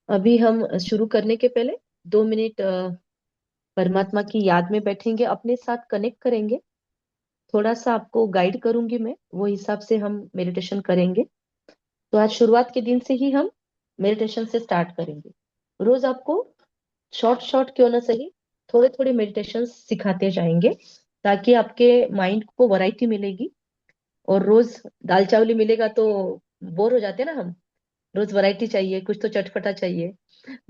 अभी हम शुरू करने के पहले 2 मिनट परमात्मा की याद में बैठेंगे, अपने साथ कनेक्ट करेंगे। थोड़ा सा आपको गाइड करूंगी मैं, वो हिसाब से हम मेडिटेशन करेंगे। तो आज शुरुआत के दिन से ही हम मेडिटेशन से स्टार्ट करेंगे। रोज आपको शॉर्ट शॉर्ट क्यों ना सही, थोड़े थोड़े मेडिटेशन सिखाते जाएंगे, ताकि आपके माइंड को वैरायटी मिलेगी। और रोज दाल चावल ही मिलेगा तो बोर हो जाते हैं ना हम। रोज वैरायटी चाहिए, कुछ तो चटपटा चाहिए।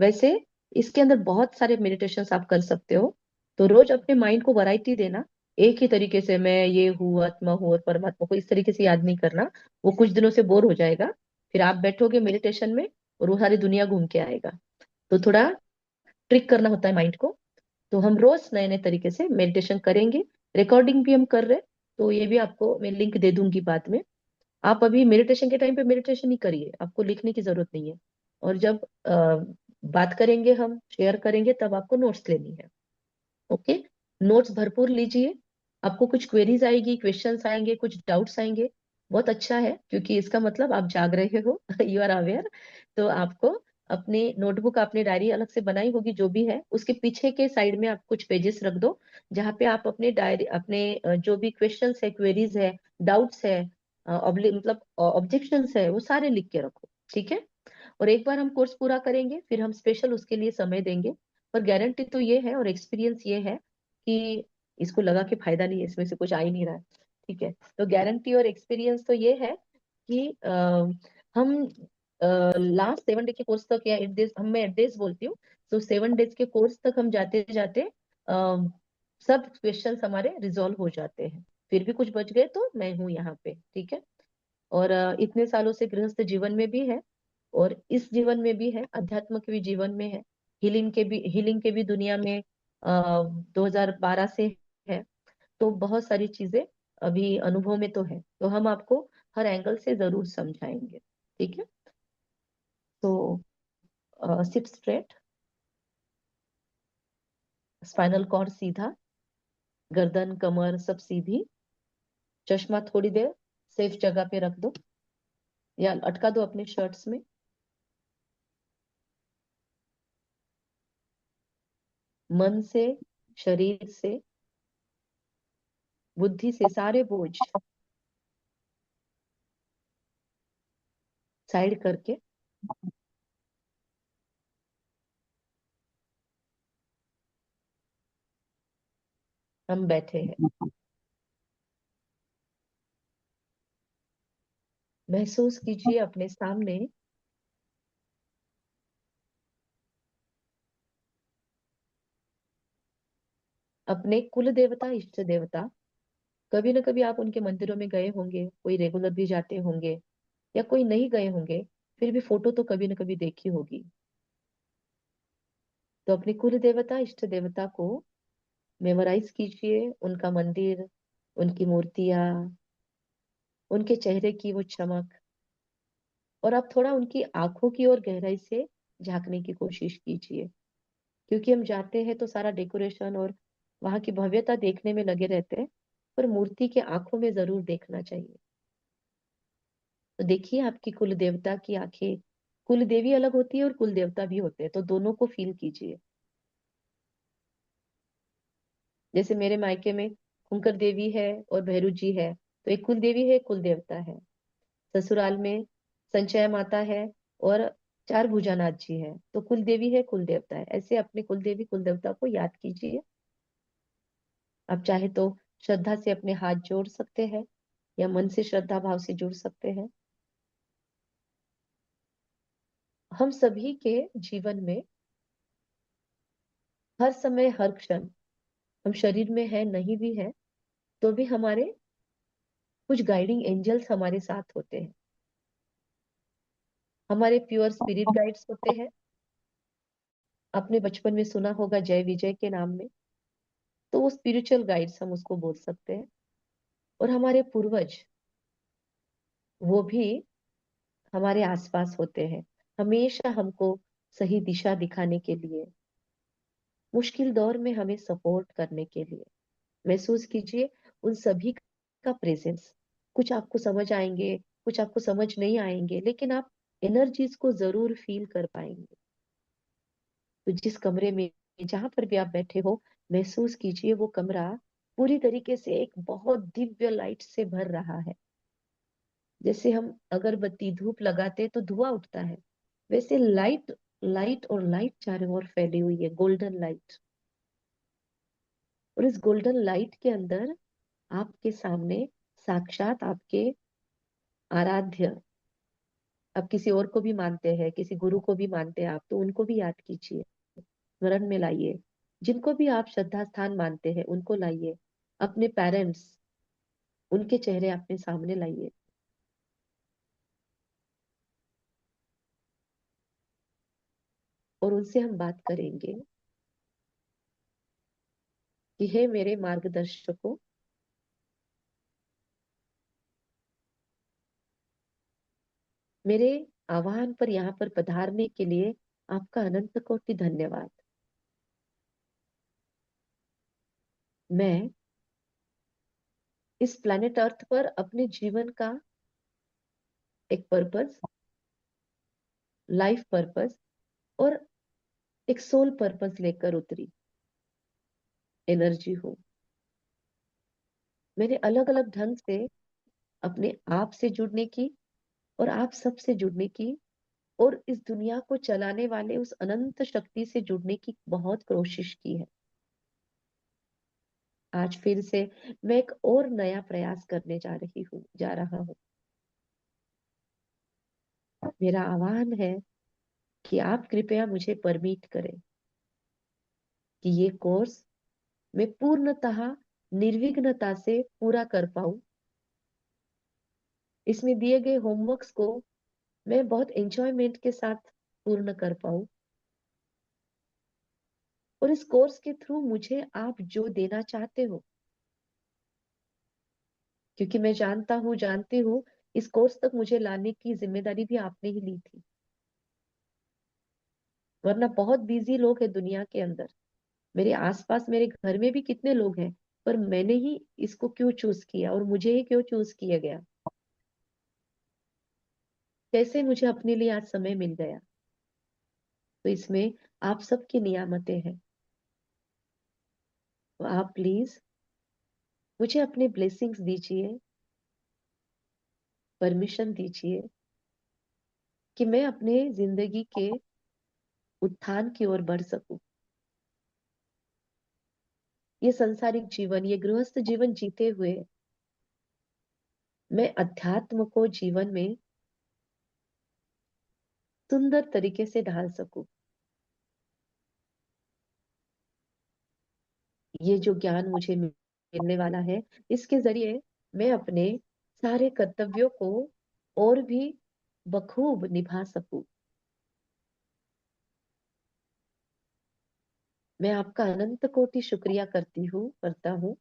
वैसे इसके अंदर बहुत सारे मेडिटेशन आप कर सकते हो। तो रोज अपने माइंड को वैरायटी देना। एक ही तरीके से मैं ये हूँ, आत्मा हूँ और परमात्मा को इस तरीके से याद नहीं करना। वो कुछ दिनों से बोर हो जाएगा। फिर आप बैठोगे मेडिटेशन में और वो सारी दुनिया घूम के आएगा। तो थोड़ा ट्रिक करना होता है माइंड को। तो हम रोज नए नए तरीके से मेडिटेशन करेंगे। रिकॉर्डिंग भी हम कर रहे हैं, तो ये भी आपको मैं लिंक दे दूंगी बाद में। आप अभी मेडिटेशन के टाइम पे मेडिटेशन ही करिए, आपको लिखने की जरूरत नहीं है। और जब बात करेंगे, हम शेयर करेंगे, तब आपको नोट्स लेनी है। ओके। नोट्स भरपूर लीजिए। आपको कुछ क्वेरीज आएगी, क्वेश्चंस आएंगे, कुछ डाउट्स आएंगे। बहुत अच्छा है, क्योंकि इसका मतलब आप जाग रहे हो यू आर अवेयर। तो आपको अपनी नोटबुक, आपने डायरी अलग से बनाई होगी जो भी है, उसके पीछे के साइड में आप कुछ पेजेस रख दो, जहाँ पे आप अपने डायरी, अपने जो भी क्वेश्चंस है, क्वेरीज है, डाउट्स है, मतलब ऑब्जेक्शंस है, वो सारे लिख के रखो। ठीक है। और एक बार हम कोर्स पूरा करेंगे, फिर हम स्पेशल उसके लिए समय देंगे। पर गारंटी तो ये है और एक्सपीरियंस ये है कि इसको लगा के फायदा नहीं है, इसमें से कुछ आ ही नहीं रहा है। ठीक है। तो गारंटी और एक्सपीरियंस तो ये है कि हम लास्ट 7 डे के कोर्स तक, या 8 डेज, हम मैं 8 डेज बोलती हूँ। तो 7 डेज के कोर्स तक हम जाते जाते सब क्वेश्चंस हमारे रिजॉल्व हो जाते हैं। फिर भी कुछ बच गए तो मैं हूँ यहाँ पे। ठीक है। और इतने सालों से गृहस्थ जीवन में भी है, और इस जीवन में भी है, अध्यात्म के भी जीवन में है, हीलिंग के भी दुनिया में 2012 से है। तो बहुत सारी चीजें अभी अनुभव में तो है, तो हम आपको हर एंगल से जरूर समझाएंगे। ठीक है। तो सिप स्ट्रेट, स्पाइनल कॉर्ड सीधा, गर्दन कमर सब सीधी। चश्मा थोड़ी देर सेफ जगह पे रख दो, या अटका दो अपने शर्ट्स में। मन से, शरीर से, बुद्धि से सारे बोझ साइड करके हम बैठे हैं। महसूस कीजिए अपने सामने अपने कुल देवता, इष्ट देवता। कभी ना कभी आप उनके मंदिरों में गए होंगे, कोई रेगुलर भी जाते होंगे, या कोई नहीं गए होंगे, फिर भी फोटो तो कभी ना कभी देखी होगी। तो अपने कुल देवता, इष्ट देवता को मेमोराइज कीजिए, उनका मंदिर, उनकी मूर्तियां, उनके चेहरे की वो चमक। और आप थोड़ा उनकी आंखों की ओर गहराई से झांकने की कोशिश कीजिए। क्योंकि हम जाते हैं तो सारा डेकोरेशन और वहां की भव्यता देखने में लगे रहते हैं, पर मूर्ति के आंखों में जरूर देखना चाहिए। तो देखिए आपकी कुल देवता की आंखें, कुल देवी अलग होती है और कुल देवता भी होते हैं, तो दोनों को फील कीजिए। जैसे मेरे मायके में खुंकर देवी है और भैरू जी है, तो एक कुल देवी है, एक कुल देवता है। ससुराल में संचय माता है और चार भुजानाथ जी है, तो कुल देवी है, कुल देवता है। ऐसे अपने कुल देवी कुल देवता को याद कीजिए। आप चाहे तो श्रद्धा से अपने हाथ जोड़ सकते हैं, या मन से श्रद्धा भाव से जुड़ सकते हैं। हम सभी के जीवन में हर समय, हर क्षण, हम शरीर में है नहीं भी है, तो भी हमारे कुछ गाइडिंग एंजल्स हमारे साथ होते हैं। हमारे प्योर स्पिरिट गाइड्स होते हैं। आपने बचपन में सुना होगा जय विजय के नाम में, तो वो स्पिरिचुअल गाइड्स हम उसको बोल सकते हैं। और हमारे पूर्वज, वो भी हमारे आसपास होते हैं, हमेशा हमको सही दिशा दिखाने के लिए, मुश्किल दौर में हमें सपोर्ट करने के लिए। महसूस कीजिए उन सभी का प्रेजेंस। कुछ आपको समझ आएंगे, कुछ आपको समझ नहीं आएंगे, लेकिन आप एनर्जीज को जरूर फील कर पाएंगे। तो जिस कमरे में, जहां पर भी आप बैठे हो, महसूस कीजिए वो कमरा पूरी तरीके से एक बहुत दिव्य लाइट से भर रहा है। जैसे हम अगरबत्ती धूप लगाते हैं तो धुआं उठता है, वैसे लाइट, लाइट और लाइट चारों ओर फैली हुई है, गोल्डन लाइट। और इस गोल्डन लाइट के अंदर आपके सामने साक्षात आपके आराध्य, अब किसी और को भी मानते हैं, किसी गुरु को भी मानते हैं आप, तो उनको भी याद कीजिए, स्मरण में लाइए। जिनको भी आप श्रद्धा स्थान मानते हैं उनको लाइए। अपने पेरेंट्स, उनके चेहरे अपने सामने लाइए, और उनसे हम बात करेंगे कि हे मेरे मार्गदर्शकों, मेरे आह्वान पर यहाँ पर पधारने के लिए आपका अनंत कोटि धन्यवाद। मैं इस प्लेनेट अर्थ पर अपने जीवन का एक पर्पस, लाइफ पर्पस और एक सोल पर्पस लेकर उतरी एनर्जी हूँ। मैंने अलग अलग ढंग से अपने आप से जुड़ने की और आप सबसे जुड़ने की और इस दुनिया को चलाने वाले उस अनंत शक्ति से जुड़ने की बहुत कोशिश की है। आज फिर से मैं एक और नया प्रयास करने जा रहा हूँ। मेरा आह्वान है कि आप कृपया मुझे परमिट करें कि ये कोर्स मैं पूर्णतः निर्विघ्नता से पूरा कर पाऊं। इसमें दिए गए होमवर्क्स को मैं बहुत एंजॉयमेंट के साथ पूर्ण कर पाऊं, और इस कोर्स के थ्रू मुझे आप जो देना चाहते हो, क्योंकि मैं जानती हूँ इस कोर्स तक मुझे लाने की जिम्मेदारी भी आपने ही ली थी। वरना बहुत बिजी लोग हैं दुनिया के अंदर, मेरे आसपास मेरे घर में भी कितने लोग हैं, पर मैंने ही इसको क्यों चूज किया और मुझे ही क्यों चूज किया गया? कैसे मुझे अपने लिए आज समय मिल गया? तो इसमें आप सबकी नियामतें हैं। तो आप प्लीज मुझे अपने ब्लेसिंग्स दीजिए, परमिशन दीजिए कि मैं अपने जिंदगी के उत्थान की ओर बढ़ सकूं। ये संसारिक जीवन, ये गृहस्थ जीवन जीते हुए मैं अध्यात्म को जीवन में सुंदर तरीके से ढाल सकूं। ये जो ज्ञान मुझे मिलने वाला है, इसके जरिए मैं अपने सारे कर्तव्यों को और भी बखूब निभा सकूं। मैं आपका अनंत कोटि शुक्रिया करता हूँ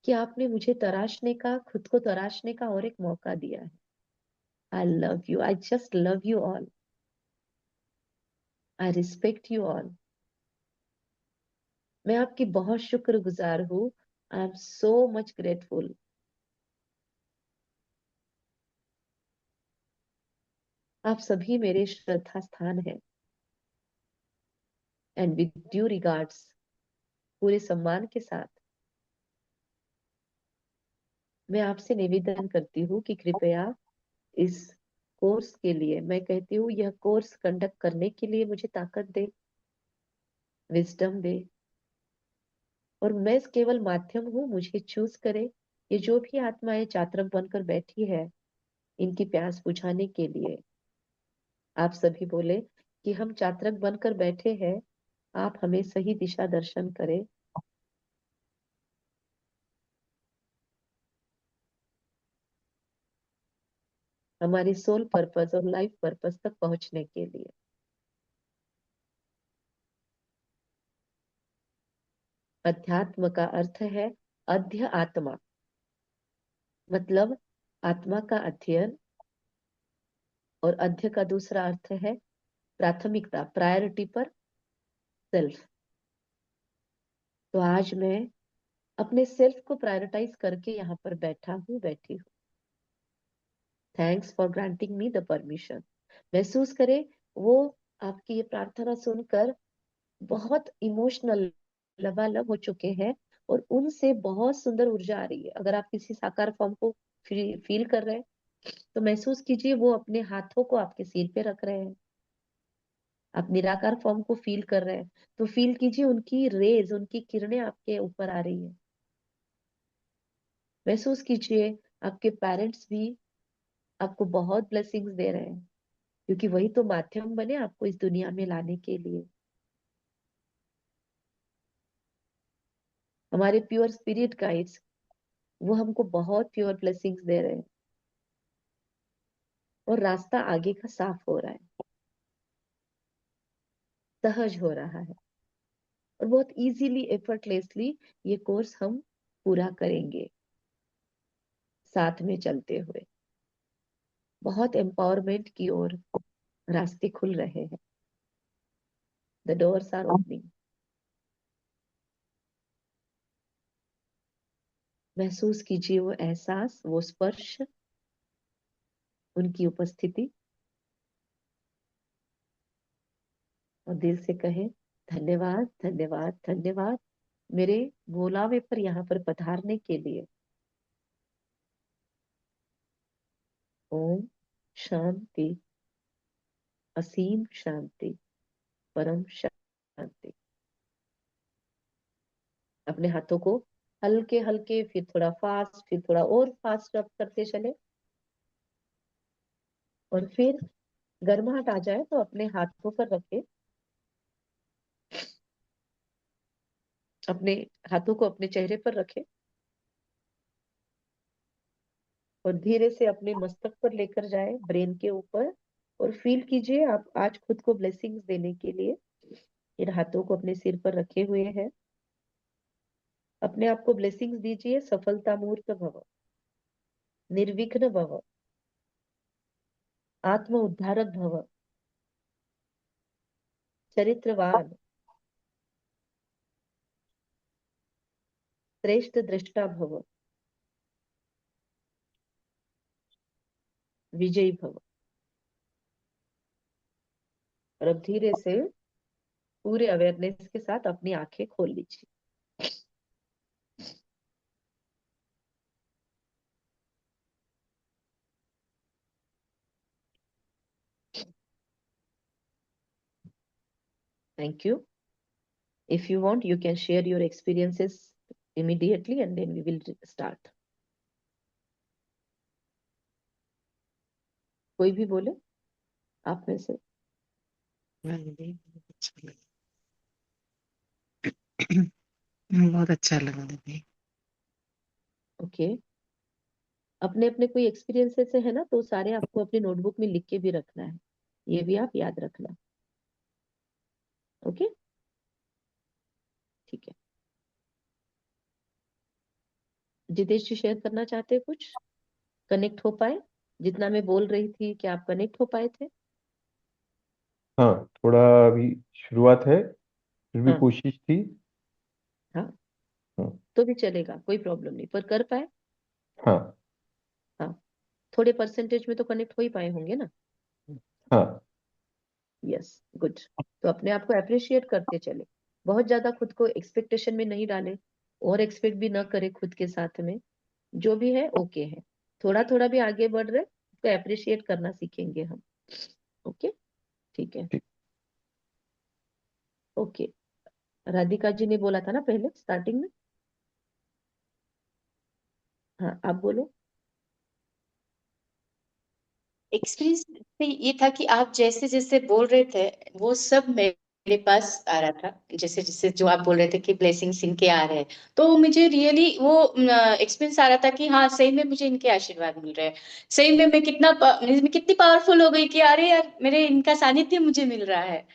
कि आपने मुझे तराशने का, खुद को तराशने का और एक मौका दिया है। I love you, I just love you all, I respect you all. मैं आपकी बहुत शुक्रगुजार हूँ। I am so much grateful. आप सभी मेरे श्रद्धा स्थान हैं। एंड विद ड्यू रिगार्ड्स, पूरे सम्मान के साथ मैं आपसे निवेदन करती हूँ कि कृपया इस कोर्स के लिए, मैं कहती हूँ यह कोर्स कंडक्ट करने के लिए मुझे ताकत दे, विजडम दे, और मैं केवल माध्यम हूँ, मुझे चूज करे। ये जो भी आत्माएं चातरक बनकर बैठी है, इनकी प्यास बुझाने के लिए आप सभी बोले कि हम चातरक बनकर बैठे हैं, आप हमें सही दिशा दर्शन करें, हमारी सोल पर्पस और लाइफ पर्पस तक पहुंचने के लिए। अध्यात्म का अर्थ है अध्य आत्मा, मतलब आत्मा का अध्ययन, और अध्य का दूसरा अर्थ है प्राथमिकता, प्रायोरिटी पर सेल्फ। तो आज मैं अपने सेल्फ को प्रायोरिटाइज करके यहाँ पर बैठी हूँ। Thanks for granting me the permission. महसूस करें वो आपकी ये प्रार्थना सुनकर बहुत इमोशनल लबालब हो चुके हैं, और उनसे बहुत सुंदर ऊर्जा आ रही है। अगर आप किसी साकार फॉर्म को फील कर रहे हैं, तो महसूस कीजिए वो अपने हाथों को आपके सिर पे रख रहे हैं। आप निराकार फॉर्म को फील कर रहे हैं, तो फील कीजिए उनकी रेज, उनकी किरणें आपके ऊपर आ रही है। महसूस कीजिए आपके पेरेंट्स भी आपको बहुत ब्लेसिंग्स दे रहे हैं, क्योंकि वही तो माध्यम बने आपको इस दुनिया में लाने के लिए। हमारे प्योर स्पिरिट गाइड्स, वो हमको बहुत प्योर ब्लेसिंग्स दे रहे हैं, और रास्ता आगे का साफ हो रहा है, सहज हो रहा है, और बहुत इजीली, एफर्टलेसली ये कोर्स हम पूरा करेंगे साथ में चलते हुए। बहुत एम्पावरमेंट की ओर रास्ते खुल रहे हैं। The doors are opening. महसूस कीजिए वो एहसास, वो स्पर्श, उनकी उपस्थिति, और दिल से कहें धन्यवाद, धन्यवाद, धन्यवाद मेरे बोलावे पर यहाँ पर पधारने के लिए। ओम शांति, असीम शांति, परम शांति। अपने हाथों को हल्के हल्के, फिर थोड़ा फास्ट, फिर थोड़ा और फास्ट रब करते चले, और फिर गर्माहट आ जाए तो अपने हाथों पर रखे, अपने हाथों को अपने चेहरे पर रखे, और धीरे से अपने मस्तक पर लेकर जाए, ब्रेन के ऊपर, और फील कीजिए आप आज खुद को ब्लेसिंग्स देने के लिए इन हाथों को अपने सिर पर रखे हुए हैं। अपने आप को ब्लेसिंग्स दीजिए। सफलता मूर्त भव, निर्विघ्न भव, आत्म उद्धारक भव, चरित्रवान, श्रेष्ठ दृष्टा भव, विजयी भव। और अब धीरे से पूरे अवेयरनेस के साथ अपनी आंखें खोल लीजिए। Thank you. If you want, you can share your experiences immediately, and then we will start. कोई भी बोले आप में से। दीदी बहुत अच्छा लगा दीदी। ओके, अपने अपने कोई एक्सपीरियंसेस है ना, तो सारे आपको अपनी नोटबुक में लिख के भी रखना है, ये भी आप याद रखना। ओके, ठीक है। जितेश जी शेयर करना चाहते हैं कुछ? कनेक्ट हो पाए जितना मैं बोल रही थी, क्या आप कनेक्ट हो पाए थे? हाँ, थोड़ा अभी शुरुआत है, फिर भी हाँ, कोशिश थी। हाँ, हाँ। तो भी चलेगा, कोई प्रॉब्लम नहीं, पर कर पाए। हाँ। हाँ, थोड़े परसेंटेज में तो कनेक्ट हो ही पाए होंगे ना। हाँ। Yes, good. तो अपने आप को अप्रिशिएट करते चले, बहुत ज्यादा खुद को एक्सपेक्टेशन में नहीं डाले, और एक्सपेक्ट भी ना करे खुद के साथ में। जो भी है ओके है, थोड़ा थोड़ा भी आगे बढ़ रहे तो अप्रिशिएट करना सीखेंगे हम। ओके, ठीक है। ठीक। ओके, राधिका जी ने बोला था ना पहले स्टार्टिंग में। हाँ, आप बोलो। एक्सपीरियंस से ये था कि आप जैसे जैसे बोल रहे थे वो सब मेरे पास आ रहा था। जैसे जैसे जो आप बोल रहे थे कि ब्लेसिंग्स इनके आ रहे हैं, तो मुझे रियली वो एक्सपीरियंस आ रहा था कि हाँ सही में मुझे इनके आशीर्वाद मिल रहे हैं। सही में मैं मैं कितनी पावरफुल हो गई कि अरे यार मेरे इनका सानिध्य मुझे मिल रहा है।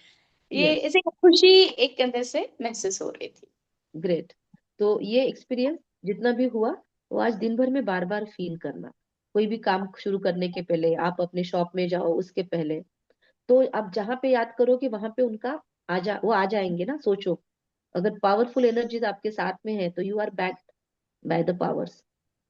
ये यस, ऐसे खुशी एक अंदर से महसूस हो रही थी। ग्रेट। तो ये एक्सपीरियंस जितना भी हुआ, वो आज दिन भर में बार बार फील करना। कोई भी काम शुरू करने के पहले, आप अपने शॉप में जाओ उसके पहले, तो आप जहां पे याद करोगे वहां पे उनका वो आ जाएंगे ना। सोचो, अगर पावरफुल एनर्जीज आपके साथ में है, तो you are backed by the powers.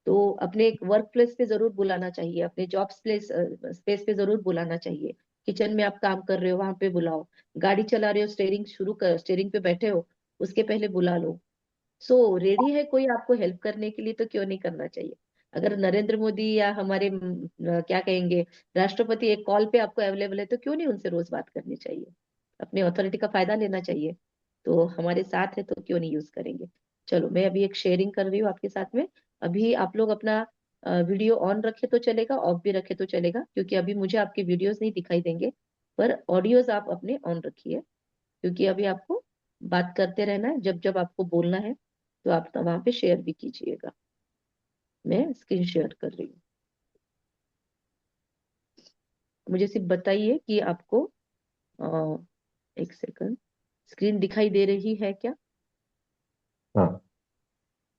तो अपने वर्क प्लेस पे जरूर बुलाना चाहिए, अपने जॉब प्लेस स्पेस पे जरूर बुलाना चाहिए। किचन में आप काम कर रहे हो वहां पे बुलाओ, गाड़ी चला रहे हो स्टेयरिंग पे बैठे हो उसके पहले बुला लो। सो रेडी है कोई आपको हेल्प करने के लिए तो क्यों नहीं करना चाहिए। अगर नरेंद्र मोदी या हमारे क्या कहेंगे राष्ट्रपति एक कॉल पे आपको अवेलेबल है तो क्यों नहीं उनसे रोज बात करनी चाहिए, अपनी अथॉरिटी का फायदा लेना चाहिए। तो हमारे साथ है तो क्यों नहीं यूज करेंगे। चलो मैं अभी एक शेयरिंग कर रही हूँ आपके साथ में। अभी आप लोग अपना वीडियो ऑन रखे तो चलेगा, ऑफ भी रखे तो चलेगा, क्योंकि अभी मुझे आपके वीडियोस नहीं दिखाई देंगे, पर ऑडियोज आप अपने ऑन रखिए, क्योंकि अभी आपको बात करते रहना है। जब जब आपको बोलना है तो आप वहां पे शेयर भी कीजिएगा। मैं स्क्रीन शेयर कर रही हूँ। मुझे सिर्फ बताइए कि आपको एक सेकंड स्क्रीन दिखाई दे रही है क्या। हाँ।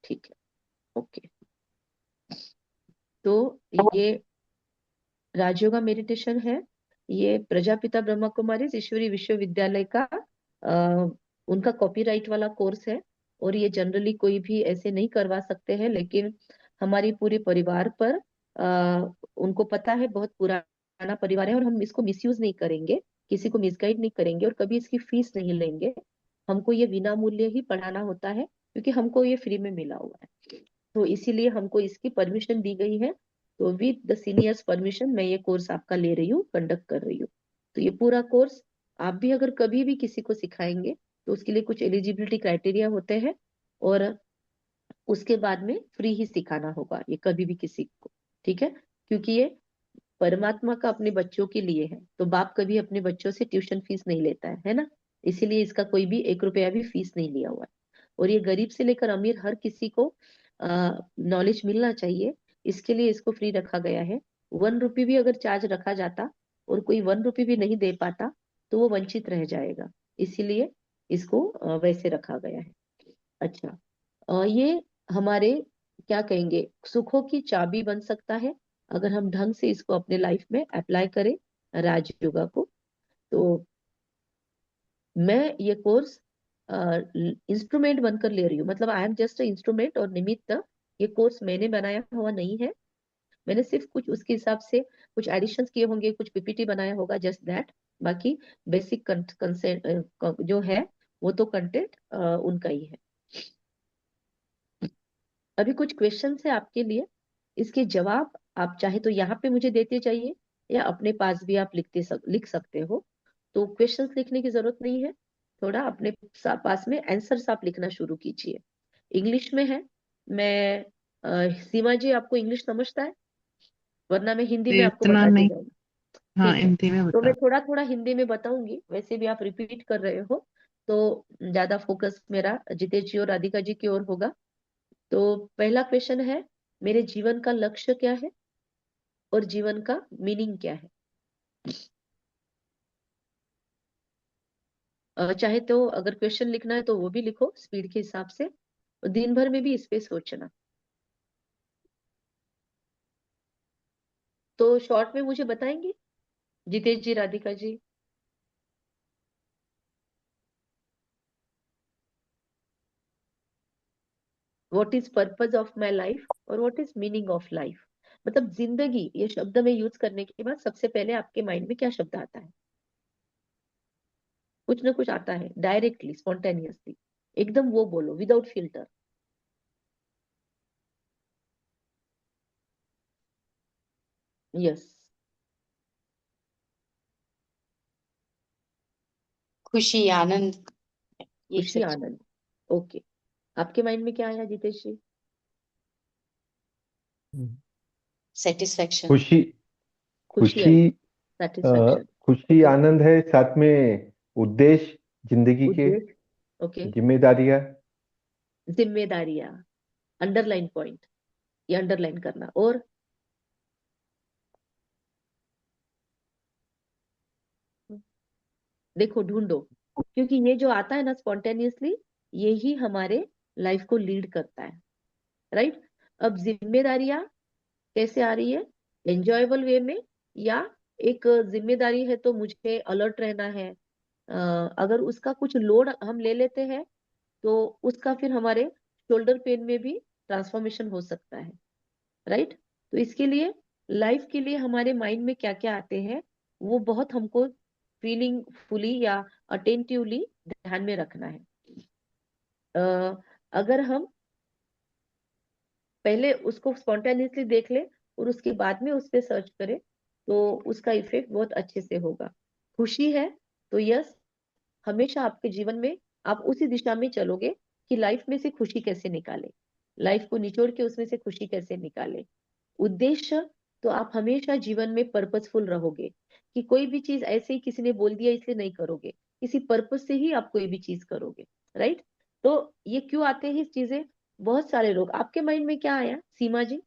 ठीक है, ओके। तो ये राजयोगा मेडिटेशन है। ये प्रजापिता ब्रह्मा कुमारी ईश्वरी विश्वविद्यालय का उनका कॉपीराइट वाला कोर्स है। और ये जनरली कोई भी ऐसे नहीं करवा सकते हैं, लेकिन हमारी पूरे परिवार पर उनको पता है, बहुत पुराना परिवार है और हम इसको मिसयूज नहीं करेंगे, किसी को मिसगाइड नहीं करेंगे और कभी इसकी फीस नहीं लेंगे। हमको ये बिना मूल्य ही पढ़ाना होता है, क्योंकि हमको ये फ्री में मिला हुआ है। तो इसीलिए हमको इसकी परमिशन दी गई है। तो विद द सीनियर्स परमिशन मैं ये कोर्स आपका ले रही हूँ, कंडक्ट कर रही हूँ। तो ये पूरा कोर्स आप भी अगर कभी भी किसी को सिखाएंगे तो उसके लिए कुछ एलिजिबिलिटी क्राइटेरिया होते हैं, और उसके बाद में फ्री ही सिखाना होगा ये कभी भी किसी को। ठीक है, क्योंकि ये परमात्मा का अपने बच्चों के लिए है, तो बाप कभी अपने बच्चों से ट्यूशन फीस नहीं लेता है ना। इसीलिए इसका कोई भी 1 रुपया भी फीस नहीं लिया हुआ है। और ये गरीब से लेकर अमीर हर किसी को नॉलेज मिलना चाहिए, इसके लिए इसको फ्री रखा गया है। 1 रुपी भी अगर चार्ज रखा जाता और कोई 1 रुपी भी नहीं दे पाता तो वो वंचित रह जाएगा, इसीलिए इसको वैसे रखा गया है। अच्छा, ये हमारे क्या कहेंगे सुखों की चाबी बन सकता है अगर हम ढंग से इसको अपने लाइफ में अप्लाई करें, राजयोगा को। तो मैं ये कोर्स इंस्ट्रूमेंट बनकर ले रही हूँ, मतलब आई एम जस्ट इंस्ट्रूमेंट और निमित्त। ये कोर्स मैंने बनाया हुआ नहीं है, मैंने सिर्फ कुछ उसके हिसाब से कुछ एडिशंस किए होंगे, कुछ पीपीटी बनाया होगा, जस्ट दैट। बाकी बेसिक कंसेंट जो है वो तो कंटेंट उनका ही है। अभी कुछ क्वेश्चन है आपके लिए, इसके जवाब आप चाहे तो यहाँ पे मुझे देते जाइए, या अपने पास भी आप लिख सकते हो। तो क्वेश्चंस लिखने की जरूरत नहीं है, थोड़ा अपने पास में आंसर्स आप लिखना शुरू कीजिए। इंग्लिश में है। मैं सीमा जी आपको इंग्लिश समझता है, वरना मैं हिंदी में ये आपको इतना बताते नहीं। जाऊंगी। हाँ, ठीक है, हिंदी में तो मैं बताओ। थोड़ा थोड़ा हिंदी में बताऊंगी, वैसे भी आप रिपीट कर रहे हो तो ज्यादा फोकस मेरा जितेश जी और राधिका जी की ओर होगा। तो पहला क्वेश्चन है, मेरे जीवन का लक्ष्य क्या है और जीवन का मीनिंग क्या है। चाहे तो अगर क्वेश्चन लिखना है तो वो भी लिखो स्पीड के हिसाब से, और दिन भर में भी इस पे सोचना। तो शॉर्ट में मुझे बताएंगे Jitesh ji, Radhika ji. What is purpose of my life और what is meaning of life. मतलब जिंदगी ये शब्द में यूज करने के बाद सबसे पहले आपके माइंड में क्या शब्द आता है। कुछ ना कुछ आता है डायरेक्टली स्पॉन्टेनियसली, एकदम वो बोलो विदाउट फिल्टर। यस। खुशी, आनंद, ये खुशी सब। आनंद। ओके, आपके माइंड में क्या आया जितेश जी। सेटिस्फेक्शन। खुशी। खुशी खुशी। आई, अ, सेटिस्फेक्शन। खुशी ओके, आनंद है, साथ में उद्देश्य जिंदगी के, उद्देश्य। ओके, जिम्मेदारियां। जिम्मेदारियां, अंडरलाइन पॉइंट, ये अंडरलाइन करना। और देखो ढूंढो, क्योंकि ये जो आता है ना स्पॉन्टेनियसली, ये ही हमारे लाइफ को लीड करता है, राइट। अब जिम्मेदारियां कैसे आ रही है, एंजॉयबल वे में, या एक जिम्मेदारी है तो मुझे अलर्ट रहना है। अगर उसका कुछ लोड हम ले लेते हैं तो उसका फिर हमारे शोल्डर पेन में भी ट्रांसफॉर्मेशन हो सकता है, राइट। तो इसके लिए लाइफ के लिए हमारे माइंड में क्या क्या आते हैं, वो बहुत हमको फीलिंग फुली या अटेंटिवली ध्यान में रखना है। अगर हम पहले उसको स्पॉन्टेनियसली देख ले और उसके बाद में उस पर सर्च करें तो उसका इफेक्ट बहुत अच्छे से होगा। खुशी है तो यस, हमेशा आपके जीवन में आप उसी दिशा में चलोगे कि लाइफ में से खुशी कैसे निकाले, लाइफ को निचोड़ के उसमें से खुशी कैसे निकाले। उद्देश्य, तो आप हमेशा जीवन में पर्पसफुल रहोगे कि कोई भी चीज ऐसे ही किसी ने बोल दिया इसलिए नहीं करोगे, किसी पर्पस से ही आप कोई भी चीज करोगे, राइट। तो ये क्यों आते हैं चीजें, बहुत सारे लोग, आपके माइंड में क्या आया सीमा जी?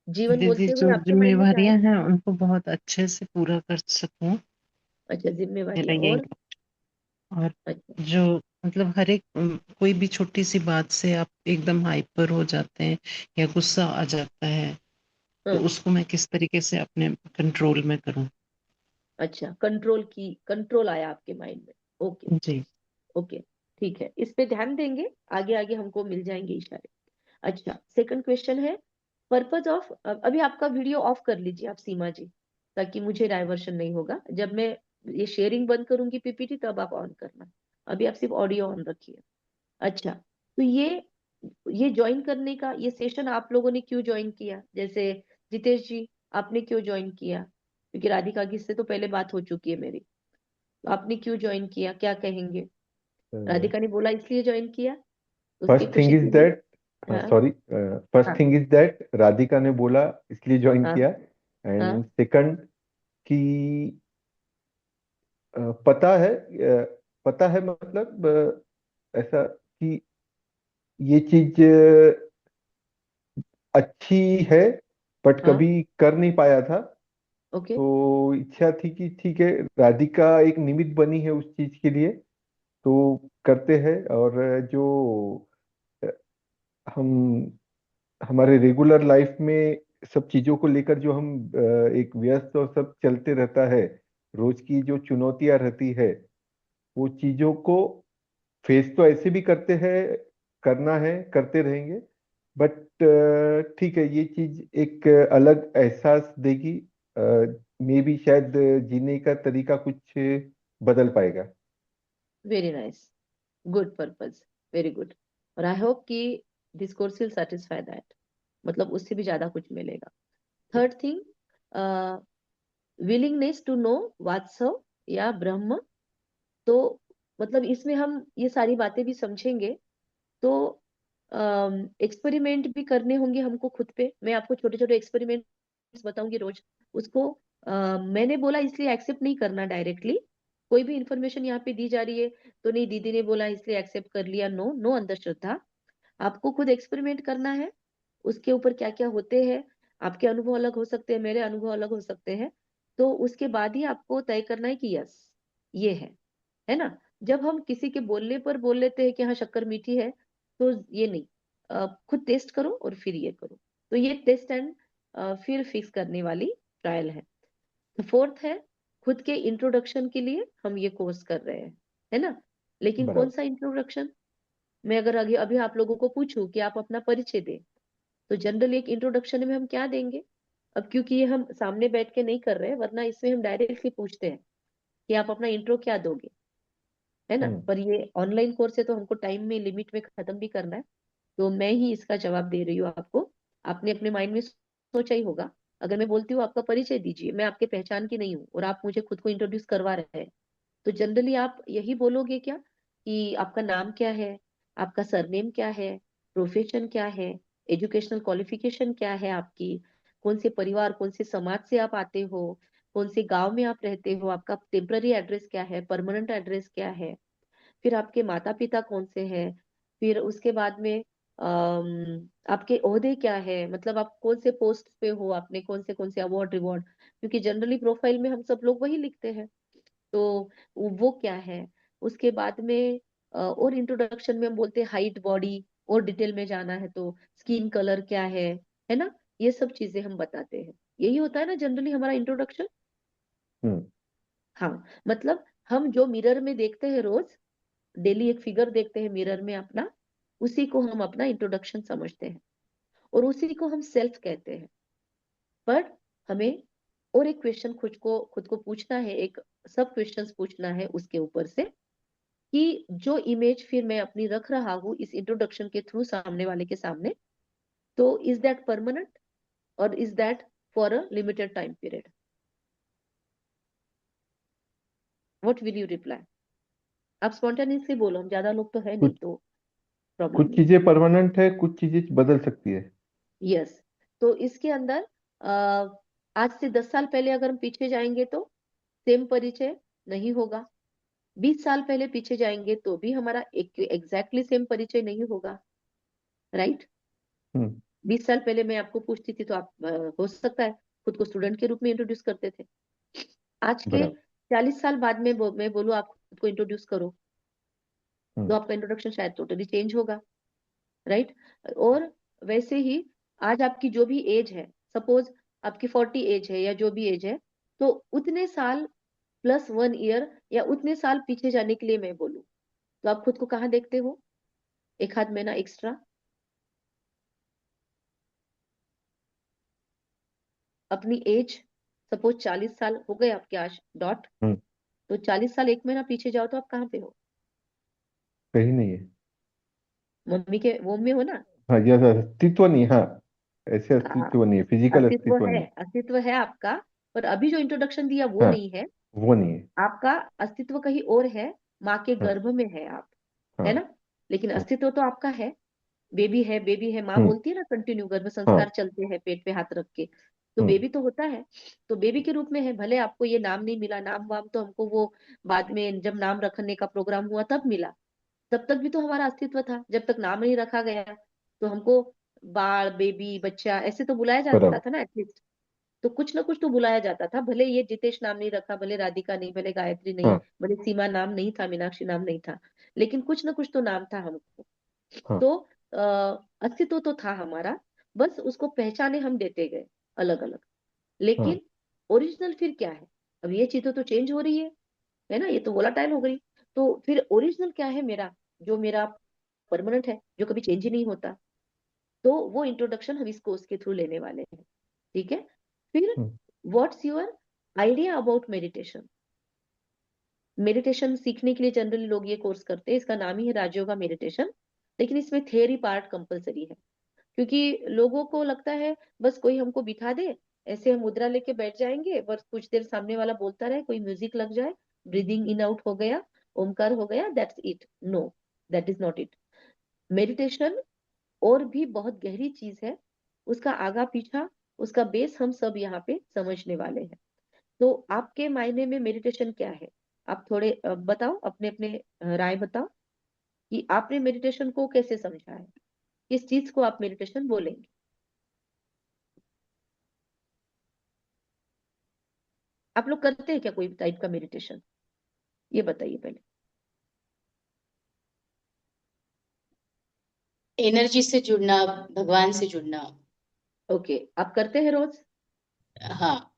जीवन दीदी बोलते जो हुए आपके माइंड में क्या आया? जिम्मेवारियां हैं उनको बहुत अच्छे से पूरा कर सकूं, अच्छा, मेरा जिम्मेवारियां यही। और? और अच्छा। जो मतलब हर एक कोई भी छोटी सी बात से आप एकदम हाइपर हो जाते हैं या गुस्सा आ जाता है, तो हाँ। उसको मैं किस तरीके से अपने कंट्रोल में करूं। अच्छा, कंट्रोल आया आपके माइंड में। ओके। जी। ओके, ठीक है, इस पे ध्यान देंगे, आगे आगे हमको मिल जाएंगे इशारे। अच्छा, सेकंड क्वेश्चन है पर्पज ऑफ, अभी आपका वीडियो ऑफ कर लीजिए आप सीमा जी, ताकि मुझे डाइवर्शन नहीं होगा। जब मैं ये शेयरिंग बंद करूंगी पीपीटी तब आप ऑन करना, अभी आप सिर्फ ऑडियो ऑन रखिए। अच्छा, तो ये ज्वाइन करने का ये सेशन आप लोगों ने क्यों ज्वाइन किया? जैसे जितेश जी, आपने क्यों ज्वाइन किया? क्योंकि राधिका की इससे तो पहले बात हो चुकी है मेरी, तो आपने क्यों ज्वाइन किया, क्या कहेंगे? राधिका ने बोला इसलिए ज्वाइन किया, उसकी फर्स्ट थिंग खुशी इज थी दैट, हाँ। सॉरी, फर्स्ट हाँ। थिंग इज दैट राधिका ने बोला इसलिए ज्वाइन हाँ। किया। हाँ। एंड सेकंड कि पता है, पता है मतलब ऐसा कि ये चीज अच्छी है, बट हाँ। कभी कर नहीं पाया था। ओके। तो इच्छा थी कि ठीक है, राधिका एक निमित्त बनी है उस चीज के लिए, तो करते हैं। और जो अ, हम हमारे रेगुलर लाइफ में सब चीजों को लेकर जो हम एक व्यस्त और सब चलते रहता है, रोज की जो चुनौतियां रहती है, वो चीजों को फेस तो ऐसे भी करते हैं, करना है, करते रहेंगे। बट ठीक है, ये चीज एक अलग एहसास देगी। मे भी शायद जीने का तरीका कुछ बदल पाएगा। Very nice, good purpose, very good. और आई होप कि this course will satisfy that, मतलब उससे भी ज्यादा कुछ मिलेगा। Third thing, willingness to know वात्सव या ब्रह्म। तो मतलब इसमें हम ये सारी बातें भी समझेंगे, तो एक्सपेरिमेंट भी करने होंगे हमको खुद पे। मैं आपको छोटे छोटे एक्सपेरिमेंट्स बताऊंगी रोज, उसको मैंने बोला इसलिए एक्सेप्ट नहीं करना डायरेक्टली। कोई भी इंफॉर्मेशन यहाँ पे दी जा रही है तो नहीं दीदी ने बोला इसलिए एक्सेप्ट कर लिया, नो नो अंधश्रद्धा। आपको खुद एक्सपेरिमेंट करना है, उसके ऊपर क्या क्या होते हैं, आपके अनुभव अलग हो सकते हैं, मेरे अनुभव अलग हो सकते हैं। तो उसके बाद ही आपको तय करना है कि यस ये है ना। जब हम किसी के बोलने पर बोल लेते हैं कि हाँ शक्कर मीठी है, तो ये नहीं, खुद टेस्ट करो और फिर ये करो। तो ये टेस्ट एंड फिर फिक्स करने वाली ट्रायल है। तो फोर्थ है, खुद के इंट्रोडक्शन के लिए हम ये कोर्स कर रहे हैं, है ना। लेकिन कौन बराबर। सा इंट्रोडक्शन? मैं अगर अभी अभी आप लोगों को पूछूं कि आप अपना परिचय दें, तो जनरली एक इंट्रोडक्शन में हम क्या देंगे? अब क्योंकि ये हम सामने बैठ के नहीं कर रहे हैं, वरना इसमें हम डायरेक्टली पूछते हैं कि आप अपना इंट्रो क्या दोगे, है ना। हम्म। पर ये ऑनलाइन कोर्स है तो हमको टाइम में लिमिट में खत्म भी करना है, तो मैं ही इसका जवाब दे रही हूँ आपको। आपने अपने माइंड में सोचा ही होगा, अगर मैं बोलती हूँ आपका परिचय दीजिए, मैं आपके पहचान की नहीं हूँ और आप मुझे खुद को इंट्रोड्यूस करवा रहे हैं, तो जनरली आप यही बोलोगे क्या कि आपका नाम क्या है, आपका सरनेम क्या है, प्रोफेशन क्या है, एजुकेशनल क्वालिफिकेशन क्या है आपकी, कौन से परिवार कौन से समाज से आप आते हो, कौन से गांव में आप रहते हो, आपका टेम्पररी एड्रेस क्या है, परमानेंट एड्रेस क्या है, फिर आपके माता पिता कौन से हैं, फिर उसके बाद में आपके ओहदे क्या है, मतलब आप कौन से पोस्ट पे हो, आपने कौन से अवार्ड रिवॉर्ड, क्योंकि जनरली प्रोफाइल में हम सब लोग वही लिखते हैं, तो वो क्या है। उसके बाद में और इंट्रोडक्शन में हम बोलते हैं हाइट बॉडी, और डिटेल में जाना है तो स्किन कलर क्या है ना। ये सब चीजें हम बताते हैं, यही होता है ना जनरली हमारा इंट्रोडक्शन। हम्म। हाँ, मतलब हम जो मिरर में देखते हैं रोज, डेली एक फिगर देखते हैं मिरर में अपना, उसी को हम अपना इंट्रोडक्शन समझते हैं और उसी को हम सेल्फ कहते हैं। पर हमें और एक क्वेश्चन खुद को पूछना है, एक सब क्वेश्चंस पूछना है उसके ऊपर से, कि जो इमेज फिर मैं अपनी रख रहा हूँ इस इंट्रोडक्शन के थ्रू सामने वाले के सामने, तो इज दैट परमानेंट और is that for a limited time period? What will you reply? आप स्पॉन्टेनियसली बोलो, हम ज्यादा लोग तो है नहीं कुछ तो प्रॉब्लम कुछ नहीं। चीजें परमानेंट है, कुछ चीजें बदल सकती है। यस। तो इसके अंदर आज से 10 साल पहले अगर हम पीछे जाएंगे तो सेम परिचय नहीं होगा। 20 साल पहले पीछे जाएंगे तो भी हमारा एक एग्जैक्टली सेम परिचय नहीं होगा, राइट? हम्म। 20 साल पहले मैं आपको पूछती थी तो आप हो सकता है खुद को स्टूडेंट के रूप में इंट्रोड्यूस करते थे। आज के बराबर। 40 साल बाद में मैं बोलूँ आप खुद को इंट्रोड्यूस करो, तो हम्म। आपका इंट्रोडक्शन शायद टोटली चेंज होगा, राइट? और वैसे ही आज आपकी जो भी एज है, सपोज आपकी 40 एज है या जो भी एज है, तो उतने साल प्लस 1 ईयर या उतने साल पीछे जाने के लिए मैं बोलूँ, तो आप खुद को कहाँ देखते हो? एक आध महीना एक्स्ट्रा अपनी एज, सपोज 40 साल हो गए आपके आज डॉट, हम्म। तो 40 साल 1 महीना पीछे जाओ तो आप कहाँ पे हो? सही नहीं है। मम्मी के वोम में हो ना? हाँ, यह अस्तित्व नहीं, हाँ, ऐसे हाँ, अस्तित्व नहीं है, फिजिकल अस्तित्व अस्तित्व है, नहीं। अस्तित्व है आपका, पर अभी जो इंट्रोडक्शन दिया वो हाँ, नहीं है। वो नहीं है। आपका अस्तित्व कहीं और है, माँ के हाँ। गर्भ में है आप, है हाँ। ना? लेकिन हम्म। अस्तित्व तो आपका है। बेबी है, बेबी है, माँ हम्म। बोलती है ना कंटिन्यू, गर्भ हाँ। संस्कार चलते हैं पेट पे हाथ रख के, तो हम्म। बेबी तो होता है। तो बेबी के रूप में है, भले आपको ये नाम नहीं मिला, नाम वाम तो हमको वो बाद में जब नाम रखने का प्रोग्राम हुआ तब मिला। तब तक भी तो हमारा अस्तित्व था, जब तक नाम नहीं रखा गया तो हमको बाल, बेबी, बच्चा ऐसे तो बुलाया जाता बराबर। था ना एटलीस्ट। तो कुछ ना कुछ तो बुलाया जाता था, भले ये जितेश नाम नहीं रखा, भले राधिका नहीं, भले गायत्री नहीं, हाँ। भले सीमा नाम नहीं था, मीनाक्षी नाम नहीं था, लेकिन कुछ ना कुछ तो नाम था हमको। हाँ। तो अस्तित्व तो था हमारा, बस उसको पहचाने हम देते गए अलग अलग। हाँ। लेकिन ओरिजिनल फिर क्या है? अब ये चीजें तो चेंज हो रही है ना, ये तो वोलाटाइल हो गई। तो फिर ओरिजिनल क्या है मेरा, जो मेरा परमानेंट है, जो कभी चेंज ही नहीं होता? तो वो इंट्रोडक्शन हम इस कोर्स के थ्रू लेने वाले हैं, ठीक है? फिर हम्म। What's your idea about meditation? Meditation सीखने के लिए जनरली लोग ये कोर्स करते हैं, इसका नाम ही है राजयोगा मेडिटेशन, लेकिन इसमें थियरी पार्ट कंपलसरी है। क्योंकि लोगों को लगता है बस कोई हमको बिठा दे, ऐसे हम मुद्रा लेके बैठ जाएंगे, बस कुछ देर सामने वाला बोलता रहे, कोई म्यूजिक लग जाए, ब्रीदिंग इन आउट हो गया, ओमकार हो गया, that's it. No, that is not it. Meditation और भी बहुत गहरी चीज है, उसका आगा पीछा, उसका बेस हम सब यहाँ पे समझने वाले हैं। तो आपके मायने में मेडिटेशन क्या है? आप थोड़े बताओ, अपने अपने राय बताओ कि आपने मेडिटेशन को कैसे समझा है, किस चीज को आप मेडिटेशन बोलेंगे? आप लोग करते हैं क्या कोई टाइप का मेडिटेशन? ये बताइए पहले। एनर्जी से जुड़ना, भगवान से जुड़ना। ओके, आप करते हैं रोज? हाँ।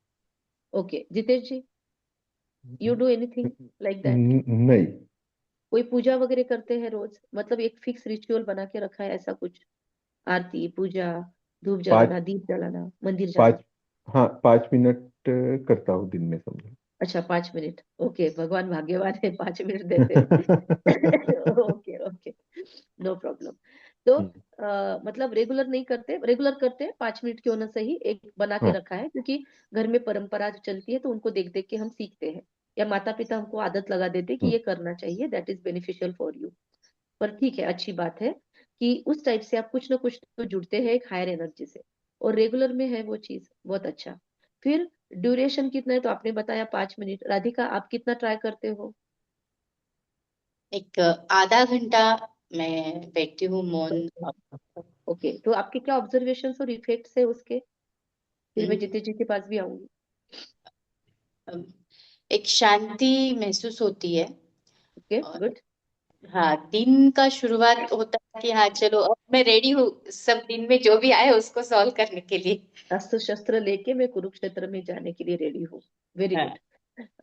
Okay, Jitesh ji, you do anything like that? नहीं। कोई पूजा वगैरह करते हैं रोज, मतलब एक फिक्स रिचुअल बना के रखा है ऐसा कुछ? आरती, पूजा, धूप पाँच जलाना, दीप जलाना, मंदिर जाना? पाँच हाँ, 5 मिनट करता हूँ दिन में, समझो। अच्छा, 5 मिनट। ओके, भगवान भाग्यवान है, 5 मिनट देते हैं। Okay okay, no problem. तो हम्म। मतलब रेगुलर नहीं करते, रेगुलर करते हैं, 5 मिनट क्यों ना सही, एक बना के हाँ। रखा है, क्योंकि घर में परंपरा जो चलती है तो उनको देख देख के हम सीखते हैं, या माता पिता हमको आदत लगा देते हैं कि हम्म। ये करना चाहिए, that is beneficial for you. पर ठीक है, अच्छी बात है कि उस टाइप से आप कुछ ना कुछ तो जुड़ते हैं एक हायर एनर्जी से, और रेगुलर में है वो चीज, बहुत अच्छा। फिर ड्यूरेशन कितना है? तो आपने बताया 5 मिनट। राधिका, आप कितना ट्राई करते हो? एक आधा घंटा मैं बैठती हूँ मौन। ओके, तो आपके क्या ऑब्जर्वेशन और इफेक्ट्स है उसके? फिर मैं हम्म, जितेश जी के पास भी आऊंगी। एक शांति महसूस होती है। ओके, और गुड। हाँ, दिन का शुरुआत होता है कि हाँ चलो अब मैं रेडी हूँ सब दिन में जो भी आए उसको सॉल्व करने के लिए। अस्त्र शस्त्र लेके मैं कुरुक्षेत्र में जाने के लिए रेडी हूँ। वेरी हाँ। गुड।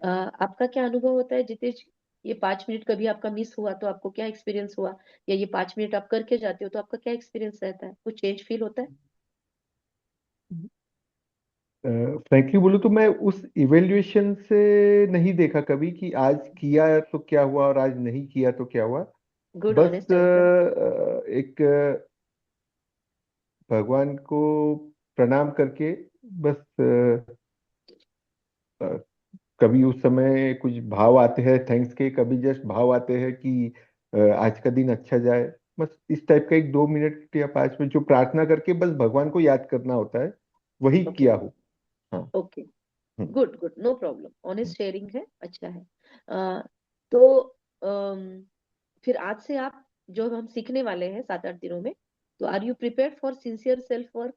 आपका क्या अनुभव होता है जितेश जी? ये 5 मिनट कभी आपका मिस हुआ तो आपको क्या एक्सपीरियंस हुआ, या ये 5 मिनट आप करके जाते हो तो आपका क्या एक्सपीरियंस रहता है? कुछ चेंज फील होता है? फ्रैंकली बोलूँ तो मैं उस इवेल्युएशन से नहीं देखा कभी कि आज किया तो क्या हुआ और आज नहीं किया तो क्या हुआ। गुड बस ऑनेस्ट आंसर। एक भगवान को प्रणाम करके बस अ, कभी उस समय कुछ भाव आते हैं थैंक्स के, कभी जस्ट भाव आते हैं कि आज का दिन अच्छा जाए। बस इस टाइप का एक 2 मिनट या 5 मिनट जो प्रार्थना करके बस भगवान को याद करना होता है, वही ओके। किया हो। हाँ। Okay. Hmm, good good, no problem, honest sharing है, अच्छा है। तो फिर आज से आप, जो हम सीखने वाले हैं 7-8 दिनों में, तो are you prepared for sincere self work?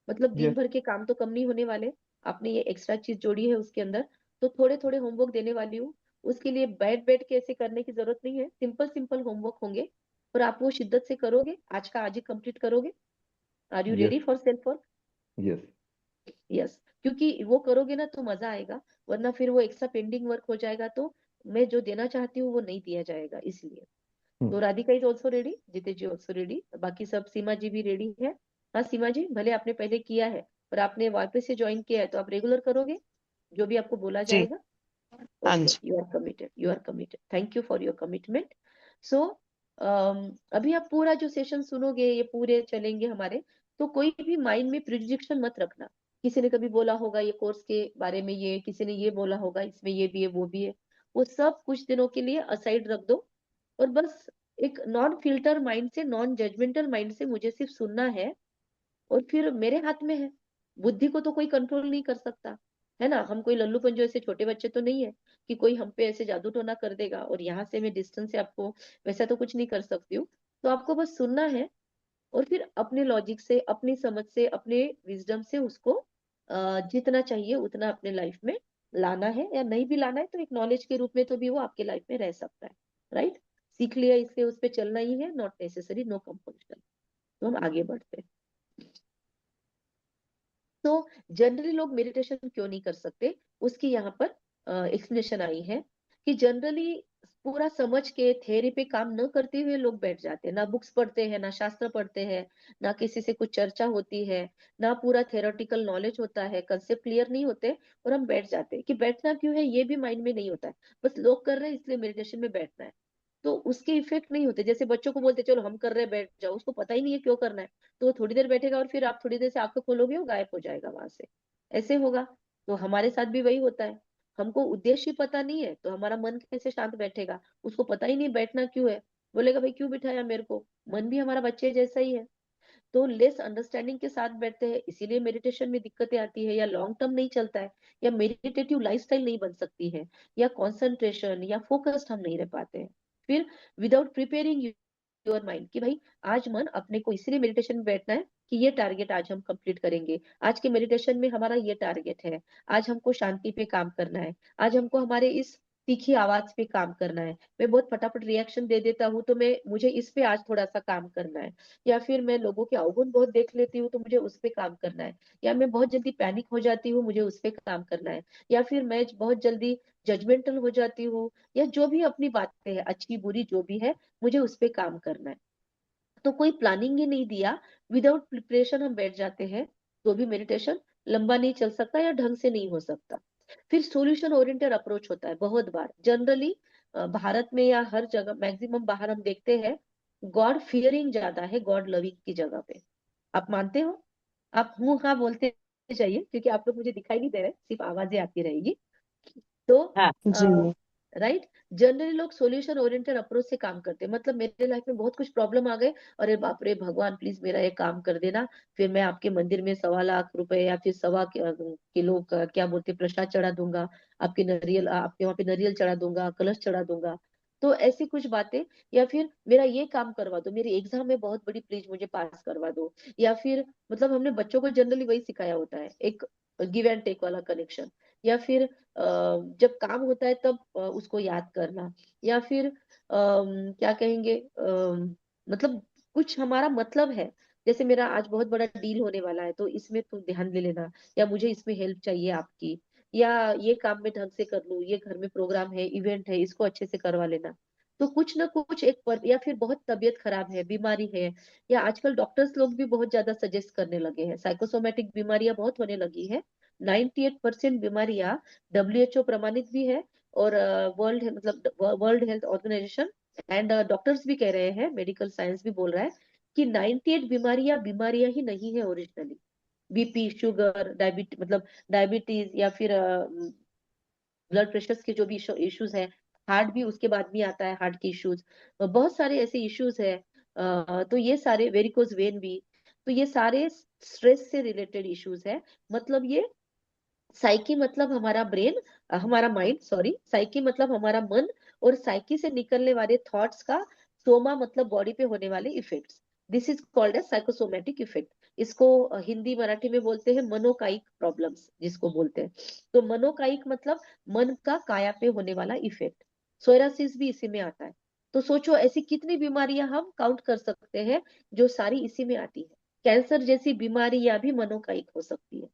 मतलब दिन यस। भर के काम तो कम नहीं होने वाले, आपने ये एक्स्ट्रा चीज जोड़ी है उसके अंदर, तो थोड़े थोड़े होमवर्क देने वाली हूँ। उसके लिए बैठ बैठ के ऐसे करने की जरूरत नहीं है, सिंपल सिंपल होमवर्क होंगे, और आप वो शिद्दत से करोगे, आज का आज ही कंप्लीट करोगे। Are you yes. Ready for self work? Yes. Yes. क्योंकि वो करोगे ना तो मजा आएगा, वरना फिर वो एक्स्ट्रा पेंडिंग वर्क हो जाएगा, तो मैं जो देना चाहती हूँ वो नहीं दिया जाएगा, इसलिए। तो राधिका इज ऑल्सो रेडी, जीते जी ऑल्सो रेडी, बाकी सब, सीमा जी भी रेडी है। हाँ सीमा जी, भले आपने पहले किया है पर आपने वापस से ज्वाइन किया है, तो आप रेगुलर करोगे जो भी आपको बोला जी। जाएगा। हाँ ओके, जी। You are committed, you are committed, thank you for your commitment. So अभी आप पूरा जो सेशन सुनोगे, ये पूरे चलेंगे हमारे, तो कोई भी माइंड में प्रिडिक्शन मत रखना। किसी ने कभी बोला होगा ये कोर्स के बारे में, ये किसी ने ये बोला होगा इसमें ये भी है वो भी है, वो सब कुछ दिनों के लिए असाइड रख दो, और बस एक नॉन फिल्टर माइंड से, नॉन जजमेंटल माइंड से मुझे सिर्फ सुनना है, और फिर मेरे हाथ में है। बुद्धि को तो कोई कंट्रोल नहीं कर सकता, है ना, हम कोई लल्लू पंजो ऐसे छोटे बच्चे तो नहीं है कि कोई हम पे ऐसे जादू टोना कर देगा, और यहाँ से मैं डिस्टेंस से आपको वैसा तो कुछ नहीं कर सकती हूँ। तो आपको बस सुनना है, और फिर अपने लॉजिक से, अपनी समझ से, अपने विजडम से उसको जितना चाहिए उतना अपने लाइफ में लाना है, या नहीं भी लाना है तो एक नॉलेज के रूप में तो भी वो आपके लाइफ में रह सकता है। राइट? सीख लिया, इससे उस पर चलना ही है, नॉट नेसेसरी, नो कंपल्शन। तो हम आगे बढ़ते हैं। तो जनरली लोग मेडिटेशन क्यों नहीं कर सकते, उसकी यहाँ पर एक्सप्लेनेशन आई है कि जनरली पूरा समझ के थ्योरी पे काम न करते हुए लोग बैठ जाते हैं, ना बुक्स पढ़ते हैं, ना शास्त्र पढ़ते हैं, ना किसी से कुछ चर्चा होती है, ना पूरा थ्योरेटिकल नॉलेज होता है, कंसेप्ट क्लियर नहीं होते, और हम बैठ जाते हैं। कि बैठना क्यों है ये भी माइंड में नहीं होता है, बस लोग कर रहे हैं इसलिए मेडिटेशन में बैठना है, तो उसके इफेक्ट नहीं होते। जैसे बच्चों को बोलते चलो हम कर रहे हैं बैठ जाओ, उसको पता ही नहीं है क्यों करना है, तो वो थोड़ी देर बैठेगा, और फिर आप थोड़ी देर से आंखें खोलोगे वो गायब हो जाएगा वहां से, ऐसे होगा। तो हमारे साथ भी वही होता है, हमको उद्देश्य पता नहीं है तो हमारा मन कैसे शांत बैठेगा, उसको पता ही नहीं बैठना क्यों है, बोलेगा भाई क्यों बिठाया मेरे को। मन भी हमारा बच्चे जैसा ही है। तो लेस अंडरस्टैंडिंग के साथ बैठते हैं, इसीलिए मेडिटेशन में दिक्कतें आती है, या लॉन्ग टर्म नहीं चलता है, या मेडिटेटिव लाइफस्टाइल नहीं बन सकती है, या कंसंट्रेशन या फोकस्ड हम नहीं रह पाते हैं। फिर विदाउट प्रिपेयरिंग योर माइंड कि भाई आज मन अपने को इसलिए मेडिटेशन में बैठना है कि ये टारगेट आज हम कंप्लीट करेंगे, आज के मेडिटेशन में हमारा ये टारगेट है, आज हमको शांति पे काम करना है, आज हमको हमारे इस तीखी आवाज पे काम करना है, मैं बहुत फटाफट रिएक्शन दे देता हूँ तो मैं मुझे इस पे आज थोड़ा सा काम करना है, या फिर मैं लोगों के अवगुण बहुत देख लेती हूँ तो मुझे उस पे काम करना है, या मैं बहुत जल्दी पैनिक हो जाती हूँ मुझे उस पे काम करना है, या फिर मैं बहुत जल्दी जजमेंटल हो जाती हूँ, या जो भी अपनी बातें हैं अच्छी बुरी जो भी है, मुझे उस पे काम करना है। तो कोई प्लानिंग ही नहीं दिया, विदाउट प्रिपरेशन हम बैठ जाते हैं, तो भी मेडिटेशन लंबा नहीं चल सकता या ढंग से नहीं हो सकता। फिर सॉल्यूशन ओरिएंटेड अप्रोच होता है बहुत बार, जनरली भारत में या हर जगह मैक्सिमम बाहर हम देखते हैं, गॉड फियरिंग ज्यादा है गॉड लविंग की जगह पे। आप मानते हो? आप हूँ हाँ बोलते जाइए, क्योंकि आप लोग मुझे दिखाई नहीं दे रहे, सिर्फ आवाजें आती रहेगी। तो हाँ। जी। राइट, जनरली लोग सॉल्यूशन ओरिएंटेड अप्रोच से काम करते हैं, मतलब मेरे लाइफ में बहुत कुछ प्रॉब्लम आ गए, अरे बाप रे भगवान प्लीज मेरा ये काम कर देना, फिर मैं आपके मंदिर में 1.25 लाख रुपए या फिर 1.25 किलो का क्या बोलते हैं, प्रसाद चढ़ा दूंगा, आपके नरियल, आपके वहां पे नरियल चढ़ा दूंगा, कलश चढ़ा दूंगा। तो ऐसी कुछ बातें, या फिर मेरा ये काम करवा दो, मेरी एग्जाम में बहुत बड़ी, प्लीज मुझे पास करवा दो, या फिर मतलब हमने बच्चों को जनरली वही सिखाया होता है, एक गिव एंड टेक वाला कनेक्शन, या फिर जब काम होता है तब उसको याद करना, या फिर क्या कहेंगे, मतलब कुछ हमारा मतलब है, जैसे मेरा आज बहुत बड़ा डील होने वाला है तो इसमें तुम ध्यान दे लेना, या मुझे इसमें हेल्प चाहिए आपकी, या ये काम में ढंग से कर लूं, ये घर में प्रोग्राम है, इवेंट है, इसको अच्छे से करवा लेना। तो कुछ ना कुछ एक पर, या फिर बहुत तबीयत खराब है, बीमारी है, या आजकल डॉक्टर्स लोग भी बहुत ज्यादा सजेस्ट करने लगे हैं, साइकोसोमेटिक बीमारियां बहुत होने लगी है, 98% बीमारियां WHO प्रमाणित भी है, और world health organisation and doctors भी कह रहे हैं, मेडिकल साइंस भी बोल रहा है कि 98 बीमारियां बीमारियां ही नहीं है ओरिजिनली। बीपी, शुगर, डायबिटीज या फिर ब्लड प्रेशर के जो भी इश्यूज है, हार्ट भी उसके बाद भी आता है, हार्ट के इश्यूज, बहुत सारे ऐसे इश्यूज है। तो ये सारे वेरिकोज वेन भी, तो ये सारे स्ट्रेस से रिलेटेड इश्यूज है। मतलब ये साइकी मतलब हमारा ब्रेन, हमारा माइंड, सॉरी, साइकी मतलब हमारा मन, और साइकी से निकलने वाले थॉट्स का, सोमा मतलब बॉडी पे होने वाले effects, this is called as psychosomatic effect. इसको हिंदी मराठी में बोलते हैं मनोकायिक प्रॉब्लम्स, जिसको बोलते हैं। तो मनोकायिक मतलब मन का काया पे होने वाला इफेक्ट। सोरासिस भी इसी में आता है। तो सोचो ऐसी कितनी बीमारियां हम काउंट कर सकते हैं जो सारी इसी में आती है। कैंसर जैसी बीमारियां भी मनोकायिक हो सकती है।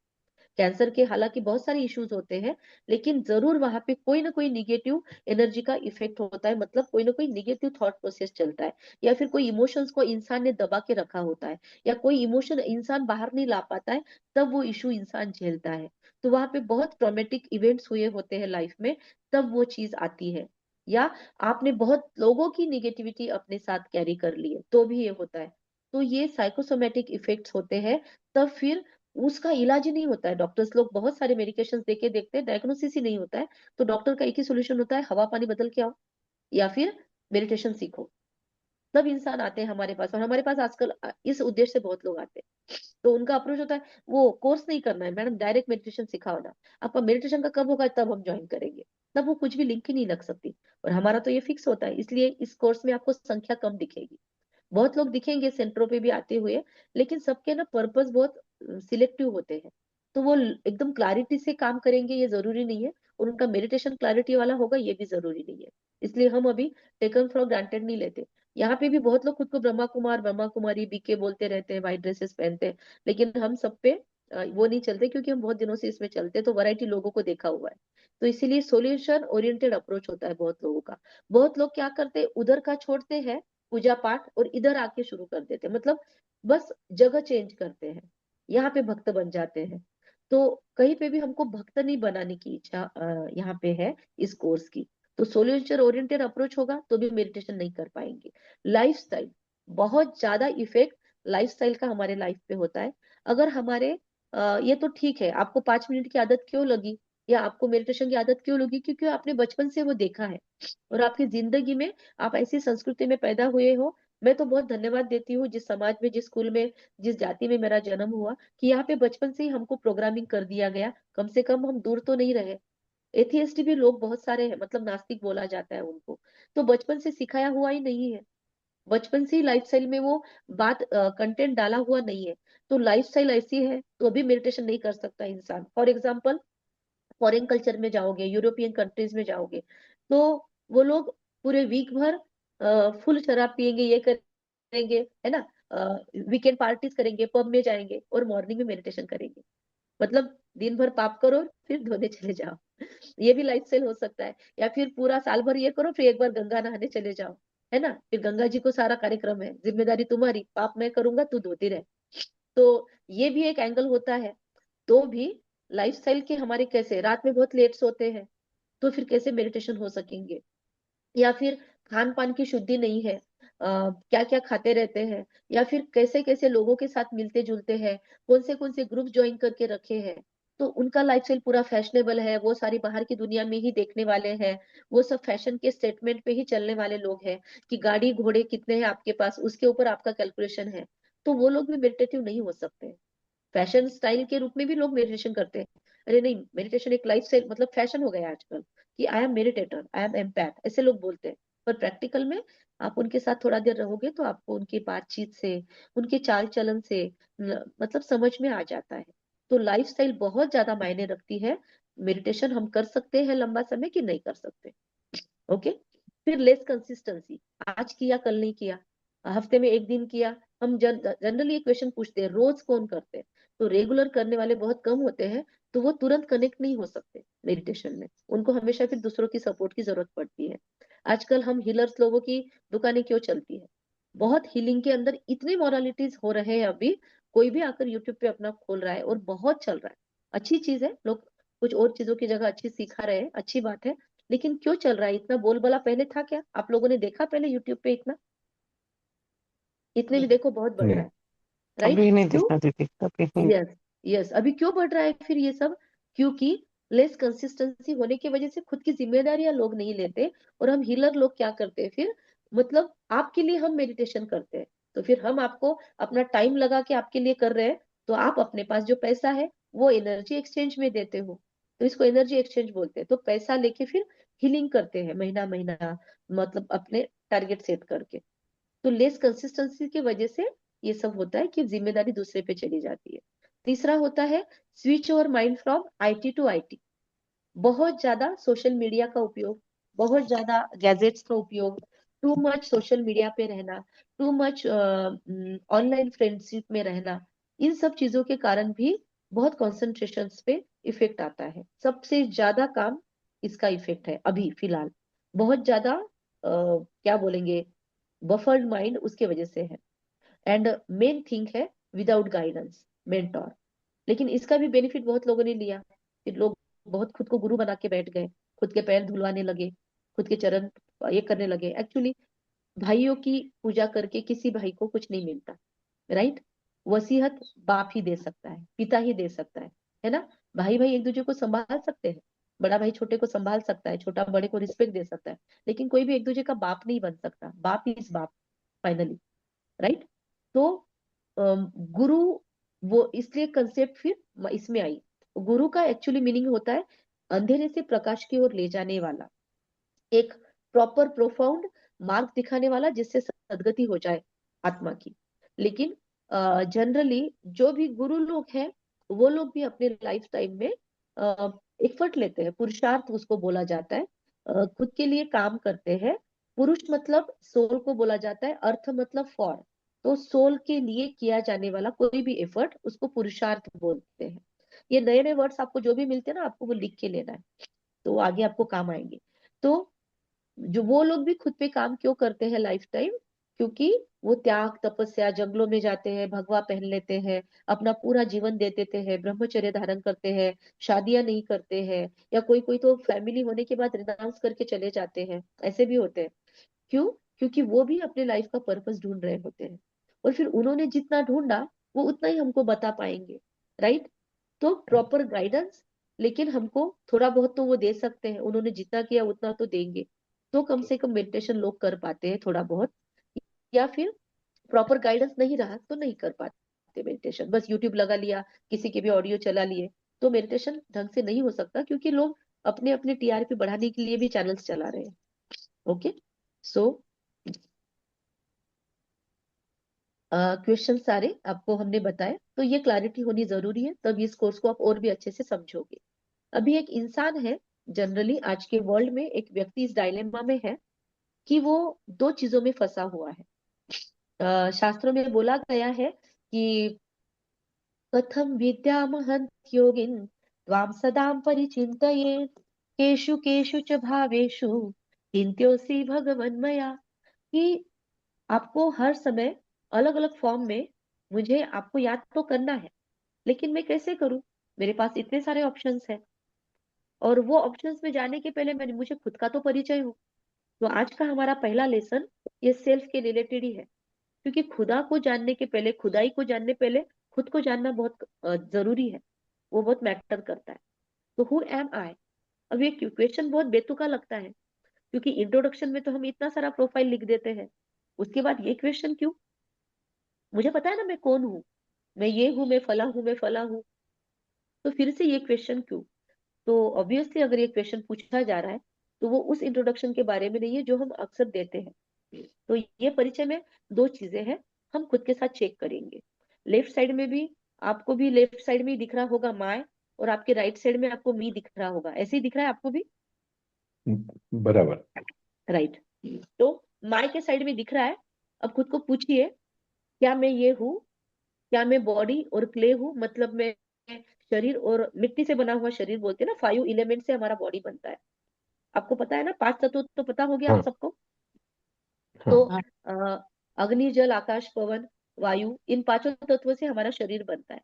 कैंसर के हालांकि बहुत सारे इश्यूज होते हैं, लेकिन जरूर वहां पे कोई ना कोई निगेटिव एनर्जी का इफेक्ट होता है, मतलब कोई ना कोई निगेटिव थॉट प्रोसेस चलता है, या फिर कोई इमोशंस को इंसान ने दबा के रखा होता है, या कोई इमोशन इंसान बाहर नहीं ला पाता है, तब वो इशू इंसान झेलता है। तो वहां पे बहुत ट्रॉमेटिक इवेंट्स हुए होते हैं लाइफ में, तब वो चीज आती है। या आपने बहुत लोगों की निगेटिविटी अपने साथ कैरी कर ली है, तो भी ये होता है। तो ये साइकोसोमेटिक इफेक्ट्स होते हैं। तब फिर उसका इलाज ही नहीं होता है। डॉक्टर्स लोग बहुत सारे मेडिकेशंस देके देखते हैं, डायग्नोसिस ही नहीं होता है। तो डॉक्टर का एक ही सोल्यूशन होता है, हवा पानी बदल के आओ, या फिर मेडिटेशन सीखो। तब इंसान आते हैं हमारे पास, और हमारे पास आजकल इस उद्देश्य से बहुत लोग आते हैं। तो उनका अप्रोच होता है, वो कोर्स नहीं करना है मैडम, डायरेक्ट मेडिटेशन सिखाओ ना। आपका मेडिटेशन का कब होगा, तब हम ज्वाइन करेंगे। तब वो कुछ भी लिंक ही नहीं लग सकती। और हमारा तो ये फिक्स होता है, इसलिए इस कोर्स में आपको संख्या कम दिखेगी। बहुत लोग दिखेंगे सेंटरों पे भी आते हुए, लेकिन सबके ना पर्पस बहुत सिलेक्टिव होते हैं। तो वो एकदम क्लैरिटी से काम करेंगे ये जरूरी नहीं है, और उनका मेडिटेशन क्लैरिटी वाला होगा ये भी जरूरी नहीं है। इसलिए हम अभी टेकन फॉर ग्रांटेड नहीं लेते। यहाँ पे भी बहुत लोग खुद को ब्रह्मा कुमार, ब्रह्मा कुमारी, बीके बोलते रहते हैं, व्हाइट ड्रेसेस पहनते हैं, लेकिन हम सब पे वो नहीं चलते, क्योंकि हम बहुत दिनों से इसमें चलते हैं, तो वैरायटी लोगों को देखा हुआ है। तो इसीलिए सोल्यूशन ओरिएंटेड अप्रोच होता है बहुत लोगों का। बहुत लोग क्या करते हैं, उधर का छोड़ते हैं पूजा पाठ, और इधर आके शुरू कर देते हैं, मतलब बस जगह चेंज करते हैं, यहाँ पे भक्त बन जाते हैं। तो कहीं पे भी हमको भक्त नहीं बनाने की इच्छा यहाँ पे है इस कोर्स की। तो सोल्यूशन ओरिएंटेड अप्रोच होगा तो भी मेडिटेशन नहीं कर पाएंगे। लाइफस्टाइल, बहुत ज्यादा इफेक्ट लाइफस्टाइल का हमारे लाइफ पे होता है। अगर हमारे ये तो ठीक है, आपको 5 मिनट की आदत क्यों लगी, या आपको मेडिटेशन की आदत क्यों लगी, क्योंकि आपने बचपन से वो देखा है, और आपकी जिंदगी में आप ऐसी संस्कृति में पैदा हुए हो। मैं तो बहुत धन्यवाद देती हूँ जिस समाज में, जिस स्कूल में, जिस जाति में मेरा जन्म हुआ, कि यहाँ पे बचपन से ही हमको प्रोग्रामिंग कर दिया गया। कम से कम हम दूर तो नहीं रहे। एथियस्ट भी लोग बहुत सारे हैं, मतलब नास्तिक बोला जाता है उनको, तो बचपन से सिखाया हुआ ही नहीं है। बचपन से ही लाइफस्टाइल में वो बात, कंटेंट डाला हुआ नहीं है। तो लाइफस्टाइल ऐसी है तो अभी मेडिटेशन नहीं कर सकता इंसान। फॉर एग्जाम्पल, फॉरेन कल्चर में जाओगे, यूरोपियन कंट्रीज में जाओगे, तो वो लोग पूरे वीक भर फुल शराब पियेंगे, ये करेंगे, है ना, वीकेंड पार्टीज करेंगे, पब में जाएंगे, और मॉर्निंग में मेडिटेशन करेंगे। मतलब दिन भर पाप करो फिर धोने चले जाओ। ये भी लाइफस्टाइल हो सकता है। या फिर पूरा साल भर ये करो, फिर एक बार गंगा नहाने चले जाओ, है ना, फिर गंगा जी को सारा कार्यक्रम है, जिम्मेदारी तुम्हारी, पाप मैं करूंगा, तू धोती रहे। तो ये भी एक एंगल होता है। तो भी लाइफस्टाइल के हमारे कैसे, रात में बहुत लेट सोते हैं, तो फिर कैसे मेडिटेशन हो सकेंगे। या फिर खान पान की शुद्धि नहीं है, क्या क्या खाते रहते हैं, या फिर कैसे कैसे लोगों के साथ मिलते जुलते हैं, कौन से ग्रुप ज्वाइन करके रखे हैं। तो उनका लाइफस्टाइल पूरा फैशनेबल है, वो सारी बाहर की दुनिया में ही देखने वाले हैं, वो सब फैशन के स्टेटमेंट पे ही चलने वाले लोग हैं, कि गाड़ी घोड़े कितने हैं आपके पास, उसके ऊपर आपका कैलकुलेशन है। तो वो लोग भी मेडिटेटिव नहीं हो सकते। फैशन स्टाइल के रूप में भी लोग मेडिटेशन करते हैं। अरे नहीं, मेडिटेशन एक लाइफ स्टाइल, मतलब फैशन हो गया है आजकल, कि I am meditator, I am empath, ऐसे लोग बोलते हैं। पर प्रैक्टिकल में आप उनके साथ थोड़ा देर रहोगे तो आपको उनकी बातचीत से, उनके चाल चलन से मतलब समझ में आ जाता है। तो लाइफ स्टाइल बहुत ज्यादा मायने रखती है। मेडिटेशन हम कर सकते हैं लंबा समय कि नहीं कर सकते। ओके। फिर लेस कंसिस्टेंसी, आज किया कल नहीं किया, हफ्ते में एक दिन किया। हम जनरली क्वेश्चन पूछते हैं, रोज कौन करते हैं, तो रेगुलर करने वाले बहुत कम होते हैं। तो वो तुरंत कनेक्ट नहीं हो सकते मेडिटेशन में, उनको हमेशा फिर दूसरों की सपोर्ट की जरूरत पड़ती है। आजकल हम हीलर्स लोगों की दुकानें क्यों चलती है, बहुत हीलिंग के अंदर इतने मॉडलिटीज हो रहे हैं अभी। कोई भी आकर यूट्यूब पे अपना खोल रहा है और बहुत चल रहा है। अच्छी चीज है, लोग कुछ और चीजों की जगह अच्छी सिखा रहे हैं, अच्छी बात है। लेकिन क्यों चल रहा है इतना बोलबाला? पहले था क्या? आप लोगों ने देखा पहले यूट्यूब पे इतना? इतने भी देखो बहुत बढ़ रहा नहीं। है, राइट? अभी नहीं क्यों? देखा दीदी, कभी नहीं। Yes, yes. अभी क्यों बढ़ रहा है फिर ये सब? क्योंकि लेस कंसिस्टेंसी होने की वजह से खुद की जिम्मेदारियां लोग नहीं लेते। और हम हीलर लोग क्या करते हैं फिर? मतलब आपके लिए हम मेडिटेशन करते हैं, तो फिर हम आपको अपना टाइम लगा के आपके लिए कर रहे हैं, तो आप अपने पास जो पैसा है वो एनर्जी एक्सचेंज में देते हो, तो इसको एनर्जी एक्सचेंज बोलते हैं। तो पैसा लेके फिर हीलिंग करते हैं महीना महीना, मतलब अपने टारगेट सेट करके। तो लेस कंसिस्टेंसी की वजह से ये सब होता है कि जिम्मेदारी दूसरे पे चली जाती है। तीसरा होता है switch over mind from IT to IT. बहुत ज्यादा सोशल मीडिया का उपयोग, बहुत ज्यादा गैजेट्स का उपयोग, टू मच सोशल मीडिया पे रहना, टू मच ऑनलाइन फ्रेंडशिप में रहना, इन सब चीजों के कारण भी बहुत कॉन्सेंट्रेशन पे इफेक्ट आता है। सबसे ज्यादा काम इसका इफेक्ट है अभी फिलहाल। बहुत ज्यादा क्या बोलेंगे, बफर्ड माइंड उसके वजह से है। एंड मेन थिंग है विदाउट गाइडेंस, मेंटोर। लेकिन इसका भी बेनिफिट बहुत लोगों ने लिया, फिर लोग बहुत खुद को गुरु बना के बैठ गए, खुद के पैर धुलवाने लगे, खुद के चरण ये करने लगे। एक्चुअली भाइयों की पूजा करके किसी भाई को कुछ नहीं मिलता, राइट? वसीयत बाप ही दे सकता है, पिता ही दे सकता है ना? भाई भाई एक दूसरे को संभाल सकते हैं, बड़ा भाई छोटे को संभाल सकता है, छोटा बड़े को रिस्पेक्ट दे सकता है, लेकिन कोई भी एक दूसरे का बाप नहीं बन सकता। बाप इज बाप फाइनली, राइट? तो गुरु, वो इसलिए कंसेप्ट फिर इसमें आई। गुरु का एक्चुअली मीनिंग होता है अंधेरे से प्रकाश की ओर ले जाने वाला, एक प्रॉपर प्रोफाउंड मार्ग दिखाने वाला, जिससे सदगति हो जाए आत्मा की। लेकिन जनरली जो भी गुरु लोग हैं वो लोग भी अपने लाइफ टाइम में एफर्ट लेते हैं, पुरुषार्थ उसको बोला जाता है, खुद के लिए काम करते हैं। पुरुष मतलब सोल को बोला जाता है, अर्थ मतलब फॉर। तो सोल के लिए किया जाने वाला कोई भी एफर्ट उसको पुरुषार्थ बोलते हैं। ये नए नए वर्ड्स आपको जो भी मिलते हैं ना, आपको वो लिख के लेना है, तो आगे आपको काम आएंगे। तो जो वो लोग भी खुद पे काम क्यों करते हैं लाइफ टाइम? क्योंकि वो त्याग तपस्या, जंगलों में जाते हैं, भगवा पहन लेते हैं, अपना पूरा जीवन दे देते हैं, ब्रह्मचर्य धारण करते हैं, शादियां नहीं करते हैं, या कोई कोई तो फैमिली होने के बाद रिनाउंस करके चले जाते हैं, ऐसे भी होते हैं। क्यों? क्योंकि वो भी अपने लाइफ का पर्पस ढूंढ रहे होते हैं, और फिर उन्होंने जितना ढूंढा वो उतना ही हमको बता पाएंगे, राइट? तो प्रॉपर गाइडेंस, लेकिन हमको थोड़ा बहुत तो वो दे सकते हैं, उन्होंने जितना किया उतना तो देंगे। तो कम से कम मेडिटेशन लोग कर पाते हैं थोड़ा बहुत, या फिर प्रॉपर गाइडेंस नहीं रहा तो नहीं कर पाते मेडिटेशन। बस यूट्यूब लगा लिया, किसी के भी ऑडियो चला लिए, तो मेडिटेशन ढंग से नहीं हो सकता, क्योंकि लोग अपने अपने टीआरपी बढ़ाने के लिए भी चैनल्स चला रहे हैं। ओके, सो क्वेश्चन सारे आपको हमने बताए, तो ये क्लैरिटी होनी जरूरी है, तब इस कोर्स को आप और भी अच्छे से समझोगे। अभी एक इंसान है, जनरली आज के वर्ल्ड में एक व्यक्ति इस डायलेमा में है कि वो दो चीजों में फंसा हुआ है। शास्त्रों में बोला गया है कि कथम विद्यामहं योगिन त्वां सदां परिचिन्तयेत्, केषु केषु च भावेषु चिन्त्योऽसि भगवन्मया। कि आपको हर समय अलग अलग फॉर्म में मुझे आपको याद तो करना है, लेकिन मैं कैसे करूं? मेरे पास इतने सारे ऑप्शंस हैं, और वो ऑप्शंस में जाने के पहले मैंने मुझे खुद का तो परिचय हो। तो आज का हमारा पहला लेसन ये सेल्फ के रिलेटेड ही है, क्योंकि खुदा को जानने के पहले, खुदाई को जानने पहले खुद को जानना बहुत जरूरी है, वो बहुत मैटर करता है। तो हु एम आई? अब ये क्वेश्चन बहुत बेतुका लगता है, क्योंकि इंट्रोडक्शन में तो हम इतना सारा प्रोफाइल लिख देते हैं, उसके बाद ये क्वेश्चन क्यों? मुझे पता है ना मैं कौन हूँ, मैं ये हूँ, मैं फला हूँ, मैं फला हूँ, तो फिर से ये क्वेश्चन क्यों? तो ऑब्वियसली अगर ये क्वेश्चन पूछा जा रहा है तो वो उस इंट्रोडक्शन के बारे में नहीं है जो हम अक्सर देते हैं। तो ये परिचय में दो चीजें हैं, हम खुद के साथ चेक करेंगे। लेफ्ट साइड में भी, आपको भी लेफ्ट साइड में ही दिख रहा होगा माय, और आपके राइट साइड में आपको मी दिख रहा होगा, ऐसे ही दिख रहा है आपको भी, बराबर। राइट? तो माय के साइड में दिख रहा है। अब खुद को पूछिए, क्या मैं ये हूँ? क्या मैं बॉडी और क्ले हूँ? मतलब मैं शरीर और मिट्टी से बना हुआ शरीर, बोलते हैं ना, 5 एलिमेंट से हमारा बॉडी बनता है। आपको पता है ना, 5 तत्व तो पता हो गया आप हाँ सबको। तो हाँ। अग्नि, जल, आकाश, पवन, वायु, इन 5 तत्वों से हमारा शरीर बनता है।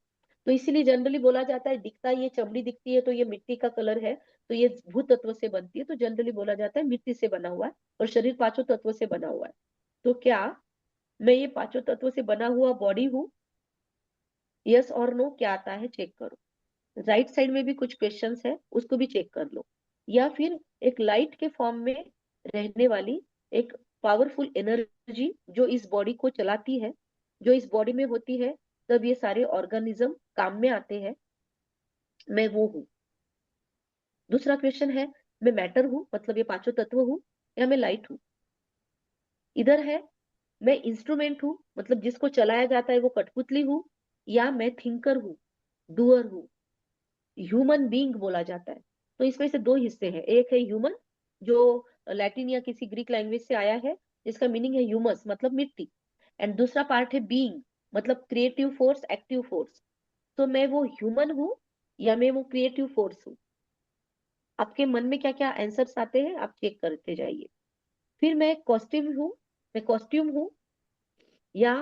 तो इसीलिए जनरली बोला जाता है, दिखता ये चमड़ी दिखती है तो ये मिट्टी का कलर है, तो ये भू तत्व से बनती है, तो जनरली बोला जाता है मिट्टी से बना हुआ है और शरीर पांचों तत्वों से बना हुआ है। तो क्या मैं ये पांचों तत्वों से बना हुआ बॉडी हूँ? यस और नो क्या आता है चेक करो। राइट साइड में भी कुछ क्वेश्चंस है, उसको भी चेक कर लो। या फिर एक लाइट के फॉर्म में रहने वाली एक पावरफुल एनर्जी जो इस बॉडी को चलाती है, जो इस बॉडी में होती है, तब ये सारे ऑर्गेनिज्म काम में आते हैं, मैं वो हूँ। दूसरा क्वेश्चन है, मैं मैटर हूँ, मतलब ये पांचों तत्व हूँ, या मैं लाइट हूँ? इधर है, मैं इंस्ट्रूमेंट हूँ, मतलब जिसको चलाया जाता है वो कठपुतली हूँ, या मैं थिंकर हूँ, डूअर हूँ, ह्यूमन बीइंग बोला जाता है। तो इसमें से दो हिस्से हैं, एक है ह्यूमन जो लैटिन या किसी ग्रीक लैंग्वेज से आया है, जिसका मीनिंग है ह्यूमस मतलब मिट्टी, एंड दूसरा पार्ट है बीइंग, मतलब क्रिएटिव फोर्स, एक्टिव फोर्स। तो मैं वो ह्यूमन हूँ या मैं वो क्रिएटिव फोर्स हूँ? आपके मन में क्या क्या आंसर्स आते हैं आप चेक करते जाइए। फिर मैं कॉस्ट्यूम हूँ या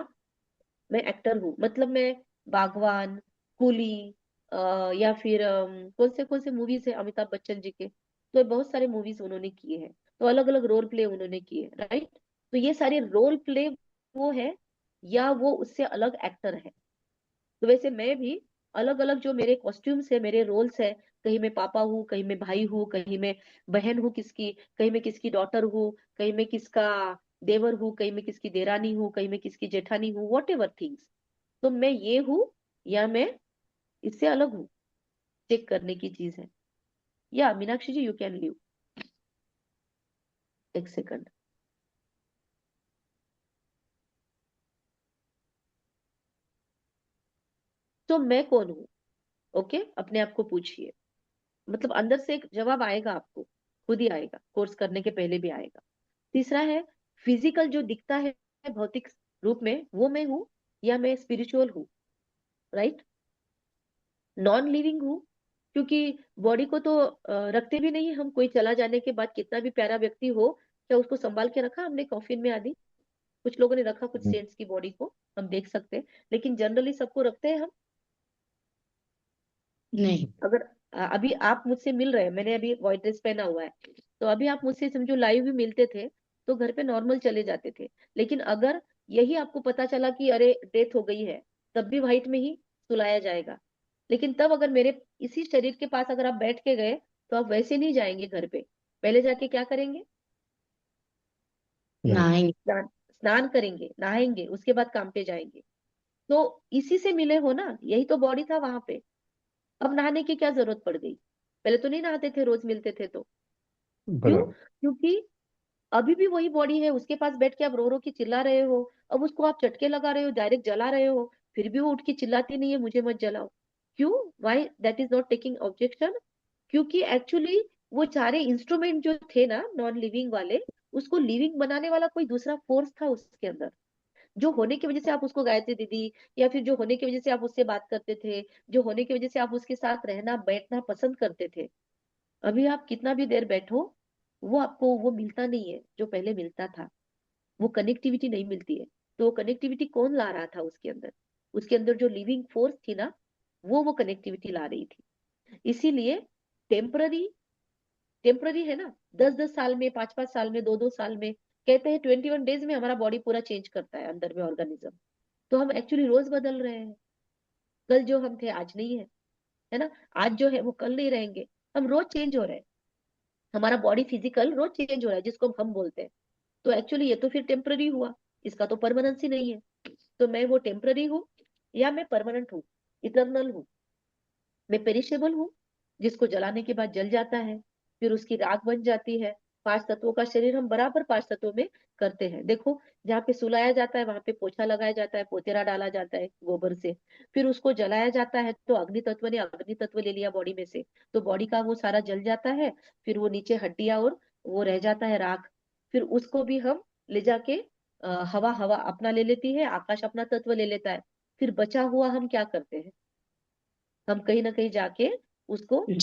मैं एक्टर हूँ, मतलब मैं बागवान, कूली, या फिर कौन से मूवीज है अमिताभ बच्चन जी के, तो बहुत सारे मूवीज उन्होंने किए हैं, तो अलग अलग रोल प्ले उन्होंने किए हैं, राइट? तो ये सारे रोल प्ले वो है, या वो उससे अलग एक्टर है? तो वैसे मैं भी अलग अलग जो मेरे कॉस्ट्यूम्स है, मेरे रोल्स है, कहीं मैं पापा हूँ, कहीं मैं भाई हूँ, कहीं मैं बहन हूँ किसकी, कहीं मैं किसकी डॉटर हूँ, कहीं मैं किसका देवर हूँ, कहीं मैं किसकी देरानी हूँ, कहीं मैं किसकी जेठानी हूँ, वॉट एवर थिंग्स। तो मैं ये हूँ या मैं इससे अलग हूँ, चेक करने की चीज है। या मीनाक्षी जी, यू कैन लीव, एक सेकंड। तो मैं कौन हूँ? ओके, अपने आप को पूछिए, मतलब अंदर से एक जवाब आएगा आपको, खुद ही आएगा, कोर्स करने के पहले भी आएगा। तीसरा है, फिजिकल जो दिखता है भौतिक रूप में, वो मैं हूँ या मैं स्पिरिचुअल हूँ, राइट? नॉन लिविंग हूँ, क्योंकि बॉडी को तो रखते भी नहीं हम, कोई चला जाने के बाद कितना भी प्यारा व्यक्ति हो, क्या उसको संभाल के रखा हमने कॉफिन में आदि? कुछ लोगों ने रखा, कुछ सेंट्स की बॉडी को हम देख सकते हैं, लेकिन जनरली सबको रखते हैं हम? नहीं। अगर अभी आप मुझसे मिल रहे हैं, मैंने अभी व्हाइट ड्रेस पहना हुआ है, तो अभी आप मुझसे समझो लाइव भी मिलते थे तो घर पे नॉर्मल चले जाते थे, लेकिन अगर यही आपको पता चला कि अरे डेथ हो गई है, तब भी व्हाइट में ही सुलाया जाएगा। लेकिन तब अगर मेरे इसी शरीर के पास अगर आप बैठ के गए, तो आप वैसे नहीं जाएंगे घर पे, पहले जाके क्या करेंगे? नहीं। स्नान, स्नान करेंगे, नहाएंगे, उसके बाद काम पे जाएंगे। तो इसी से मिले हो ना, यही तो बॉडी था वहां पे। अब नहाने की क्या जरूरत पड़ गई? पहले तो नहीं नहाते थे, रोज मिलते थे तो। क्यों? बराबर। क्योंकि अभी भी वही बॉडी है, उसके पास बैठ के आप रो रो के चिल्ला रहे हो, अब उसको आप चटके लगा रहे हो, डायरेक्ट जला रहे हो, फिर भी वो उठ के चिल्लाती नहीं है मुझे मत जलाओ। क्यों? Why that is not taking objection? क्योंकि एक्चुअली वो सारे इंस्ट्रूमेंट जो थे ना नॉन लिविंग वाले, उसको लिविंग बनाने वाला कोई दूसरा फोर्स था उसके अंदर, जो होने की वजह से आप उसको गायत्री दीदी, या फिर जो होने की वजह से आप उससे बात करते थे, जो होने की वजह से आप उसके साथ रहना बैठना पसंद करते थे। अभी आप कितना भी देर बैठो, वो आपको वो मिलता नहीं है जो पहले मिलता था, वो कनेक्टिविटी नहीं मिलती है। तो वो कनेक्टिविटी कौन ला रहा था उसके अंदर? उसके अंदर जो लिविंग फोर्स थी ना, वो कनेक्टिविटी ला रही थी। इसीलिए टेम्पररी, टेम्पररी है ना, 10-10 साल में, 5-5 साल में, 2-2 साल में, कहते हैं 21 डेज में हमारा बॉडी पूरा चेंज करता है अंदर में ऑर्गेनिज्म। तो हम एक्चुअली रोज बदल रहे हैं, कल जो हम थे आज नहीं है, है ना? आज जो है वो कल नहीं रहेंगे, हम रोज चेंज हो रहे हैं, हमारा बॉडी फिजिकल रोज चेंज हो रहा है, जिसको हम बोलते हैं। तो एक्चुअली ये तो फिर टेम्पररी हुआ, इसका तो परमानेंस ही नहीं है। तो मैं वो टेम्पररी हूँ या मैं परमानेंट हूँ, इटर्नल हूँ? मैं पेरिशेबल हूँ, जिसको जलाने के बाद जल जाता है, फिर उसकी राख बन जाती है। पांच तत्वों का शरीर हम बराबर पांच तत्वों में करते हैं, देखो, जहाँ पे सुलाया जाता है वहां पे पोछा लगाया जाता है, पोतेरा डाला जाता है गोबर से, फिर उसको जलाया जाता है तो अग्नि तत्व ने अग्नि तत्व ले लिया बॉडी में से, तो बॉडी का वो सारा जल जाता है, फिर वो नीचे हड्डियां और वो रह जाता है राख। फिर उसको भी हम ले जाके हवा हवा अपना ले लेती है, आकाश अपना तत्व ले लेता है। फिर बचा हुआ हम क्या करते हैं? हम कहीं ना कहीं जाके उसको पानी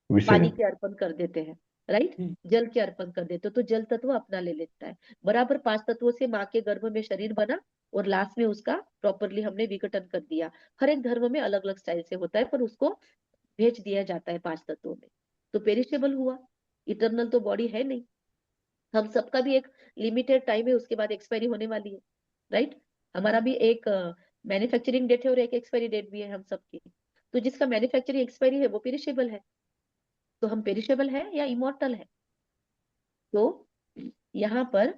विसर्जन। के अर्पण कर देते हैं, राइट? हम्म। जल के अर्पण कर देते हो, तो जल तत्व अपना ले लेता है। बराबर पांच तत्वों से माँ के गर्भ में शरीर बना, और लास्ट में उसका प्रॉपरली हमने विघटन कर दिया। हर एक धर्म में अलग अलग स्टाइल से होता है, पर उसको भेज दिया जाता है 5 तत्वों में। तो पेरिशेबल हुआ, इटरनल तो बॉडी है नहीं। हम सबका भी एक लिमिटेड टाइम है, उसके बाद एक्सपायरी होने वाली है, राइट। हमारा भी एक मैन्युफैक्चरिंग डेट है और एक एक्सपायरी डेट भी है हम सबकी। तो जिसका मैन्युफैक्चरिंग एक्सपायरी है वो पेरिशेबल है। तो हम पेरिशेबल है या इमोर्टल है? तो यहाँ पर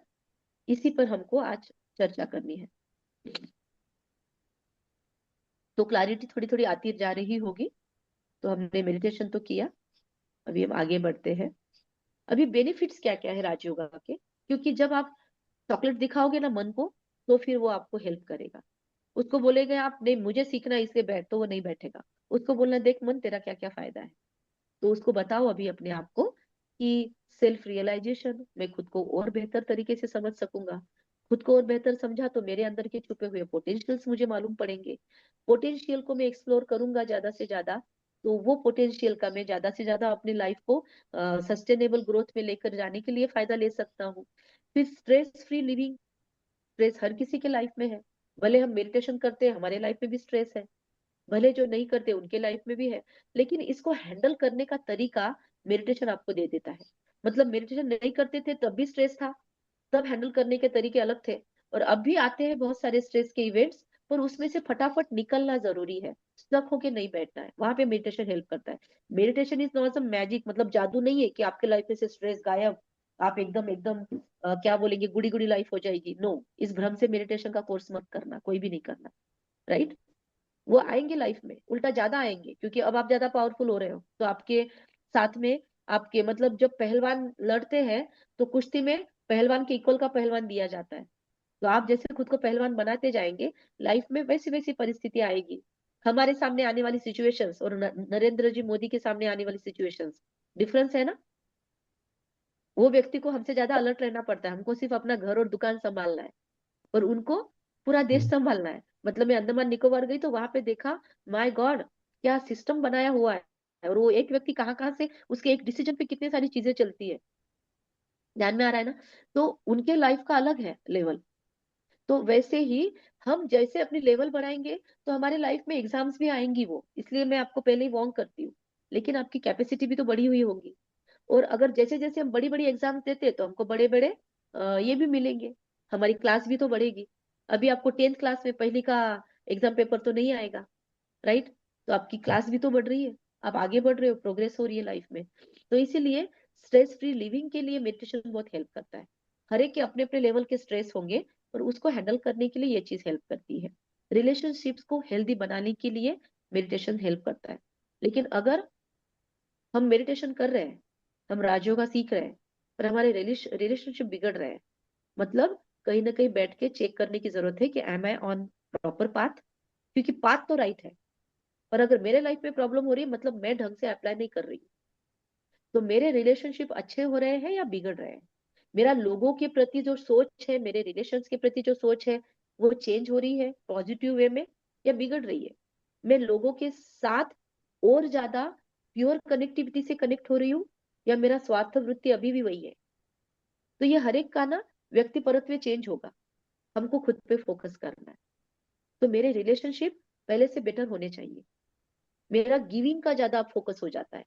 इसी पर हमको आज चर्चा करनी है। तो क्लैरिटी थोड़ी थोड़ी आती जा रही होगी। तो हमने मेडिटेशन तो किया, अभी हम आगे बढ़ते हैं। अभी बेनिफिट्स क्या क्या है राजयोगा के, क्योंकि जब आप चॉकलेट दिखाओगे ना मन को, तो फिर वो आपको हेल्प करेगा। उसको बोलेगा आप नहीं मुझे सीखना है इसलिए बैठ, तो वो नहीं बैठेगा। उसको बोलना देख मन तेरा क्या क्या फायदा है, तो उसको बताओ अभी अपने आप को कि सेल्फ रियलाइजेशन, मैं खुद को और बेहतर तरीके से समझ सकूंगा। खुद को और बेहतर समझा तो मेरे अंदर के छुपे हुए पोटेंशियल्स मुझे मालूम पड़ेंगे। पोटेंशियल को मैं एक्सप्लोर करूंगा ज्यादा से ज्यादा, तो वो पोटेंशियल का मैं ज्यादा से ज्यादा अपनी लाइफ को सस्टेनेबल ग्रोथ में लेकर जाने के लिए फायदा ले सकता हूँ। फिर स्ट्रेस फ्री लिविंग, स्ट्रेस हर किसी के लाइफ में है। भले हम मेडिटेशन करते हैं हमारे लाइफ में भी स्ट्रेस है, भले जो नहीं करते उनके लाइफ में भी है, लेकिन इसको हैंडल करने का तरीका मेडिटेशन आपको दे देता है। मतलब मेडिटेशन नहीं करते थे तब भी स्ट्रेस था, तब हैंडल करने के तरीके अलग थे, और अब भी आते हैं बहुत सारे स्ट्रेस के इवेंट्स, पर उसमें से फटाफट निकलना जरूरी है। स्टक होके नहीं बैठना है, वहां पे मेडिटेशन हेल्प करता है। Meditation is not a magic, मतलब जादू नहीं है कि आपके लाइफ में से स्ट्रेस गायब, आप एकदम एकदम क्या बोलेंगे गुड़ी गुड़ी लाइफ हो जाएगी। नो, इस भ्रम से मेडिटेशन का कोर्स मत करना, कोई भी नहीं करना, राइट। वो आएंगे लाइफ में, उल्टा ज्यादा आएंगे, क्योंकि अब आप ज्यादा पावरफुल हो रहे हो, तो आपके साथ में आपके मतलब जब पहलवान लड़ते हैं तो कुश्ती में पहलवान के इक्वल का पहलवान दिया जाता है। तो आप जैसे खुद को पहलवान बनाते जाएंगे, लाइफ में वैसी वैसी परिस्थिति आएगी। हमारे सामने आने वाली सिचुएशंस और नरेंद्र जी मोदी के सामने आने वाली सिचुएशंस, डिफरेंस है ना। वो व्यक्ति को हमसे ज्यादा अलर्ट रहना पड़ता है, हमको सिर्फ अपना घर और दुकान संभालना है, और उनको पूरा देश हम्म। संभालना है। मतलब मैं अंडमान निकोबार गई तो वहां पे देखा, माय गॉड, क्या सिस्टम बनाया हुआ है। और वो एक व्यक्ति कहाँ कहाँ से उसके एक डिसीजन पे कितनी सारी चीजें चलती है, ध्यान में आ रहा है ना। तो उनके लाइफ का अलग है लेवल। तो वैसे ही हम जैसे अपनी लेवल बढ़ाएंगे तो हमारे लाइफ में एग्जाम्स भी आएंगी, वो इसलिए मैं आपको पहले ही वार्न करती हूँ। लेकिन आपकी कैपेसिटी भी तो बढ़ी हुई होगी, और अगर जैसे जैसे हम बड़ी बड़ी एग्जाम देते हैं तो हमको बड़े बड़े ये भी मिलेंगे, हमारी क्लास भी तो बढ़ेगी। अभी आपको 10th क्लास में पहली का एग्जाम पेपर तो नहीं आएगा, राइट। तो आपकी क्लास भी तो बढ़ रही है, आप आगे बढ़ रहे हो, प्रोग्रेस हो रही है लाइफ में। तो इसीलिए स्ट्रेस फ्री लिविंग के लिए मेडिटेशन बहुत हेल्प करता है। हर एक के अपने अपने लेवल के स्ट्रेस होंगे, और उसको हैंडल करने के लिए ये चीज हेल्प करती है। रिलेशनशिप्स को हेल्दी बनाने के लिए मेडिटेशन हेल्प करता है। लेकिन अगर हम मेडिटेशन कर रहे हैं, हम राजयोगा सीख रहे हैं, पर हमारे रिलेशनशिप बिगड़ रहे हैं, मतलब कहीं ना कहीं बैठ के चेक करने की जरूरत है कि am I on proper path. क्योंकि पाथ तो राइट है, पर अगर मेरे लाइफ में प्रॉब्लम हो रही है, मतलब मैं ढंग से अप्लाई नहीं कर रही, तो मेरे रिलेशनशिप अच्छे हो रहे हैं या बिगड़ रहे हैं। मेरा लोगों के प्रति जो सोच है, मेरे रिलेशंस के प्रति जो सोच है, वो चेंज हो रही है पॉजिटिव वे में या बिगड़ रही है। मैं लोगों के साथ और ज्यादा प्योर कनेक्टिविटी से कनेक्ट हो रही हूँ, या मेरा स्वार्थ वृत्ति अभी भी वही है। तो ये हर एक का ना व्यक्ति परत्व चेंज होगा, हमको खुद पे फोकस करना है। तो मेरे रिलेशनशिप पहले से बेटर होने चाहिए, मेरा गिविंग का ज्यादा फोकस हो जाता है,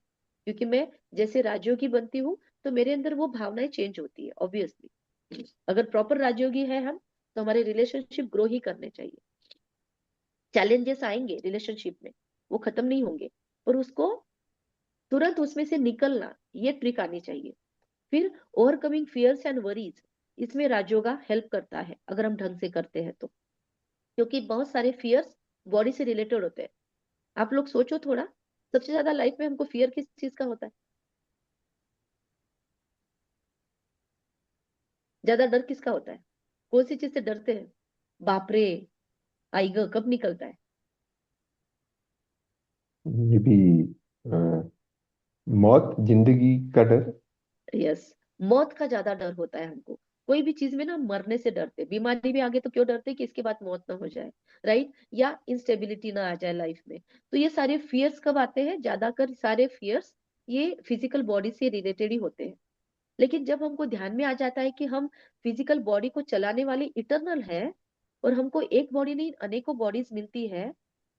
क्योंकि मैं जैसे राजयोगी बनती हूँ तो मेरे अंदर वो भावनाएं चेंज होती है ऑब्वियसली। अगर प्रॉपर राजयोगी है हम, तो हमारे रिलेशनशिप ग्रो ही करने चाहिए। चैलेंजेस आएंगे रिलेशनशिप में, वो खत्म नहीं होंगे, पर उसको तुरंत उसमें से निकलना, ये ट्रिक आनी चाहिए। फिर ओवरकमिंग फियर्स एंड वरीज, इसमें राजयोगा हेल्प करता है अगर हम ढंग से करते हैं तो। क्योंकि बहुत सारे फियर्स बॉडी से रिलेटेड होते हैं। आप लोग सोचो थोड़ा, सबसे ज्यादा लाइफ में हमको फियर किस चीज का होता है? ज्यादा डर किसका होता है? कौन सी चीज से डरते हैं? बाप रे, आईगा कब निकलता है? ये भी अ, मौत, जिंदगी का डर। यस, मौत का ज्यादा डर होता है हमको। कोई भी चीज में ना मरने से डरते, बीमारी भी आगे तो क्यों डरते कि इसके बाद मौत ना हो जाए, राइट, या इंस्टेबिलिटी ना आ जाए लाइफ में। तो ये सारे फियर्स कब आते हैं? ज्यादातर सारे फियर्स ये फिजिकल बॉडी से रिलेटेड ही होते हैं। लेकिन जब हमको ध्यान में आ जाता है कि हम फिजिकल बॉडी को चलाने वाले इटरनल है, और हमको एक बॉडी नहीं अनेकों बॉडीज मिलती है।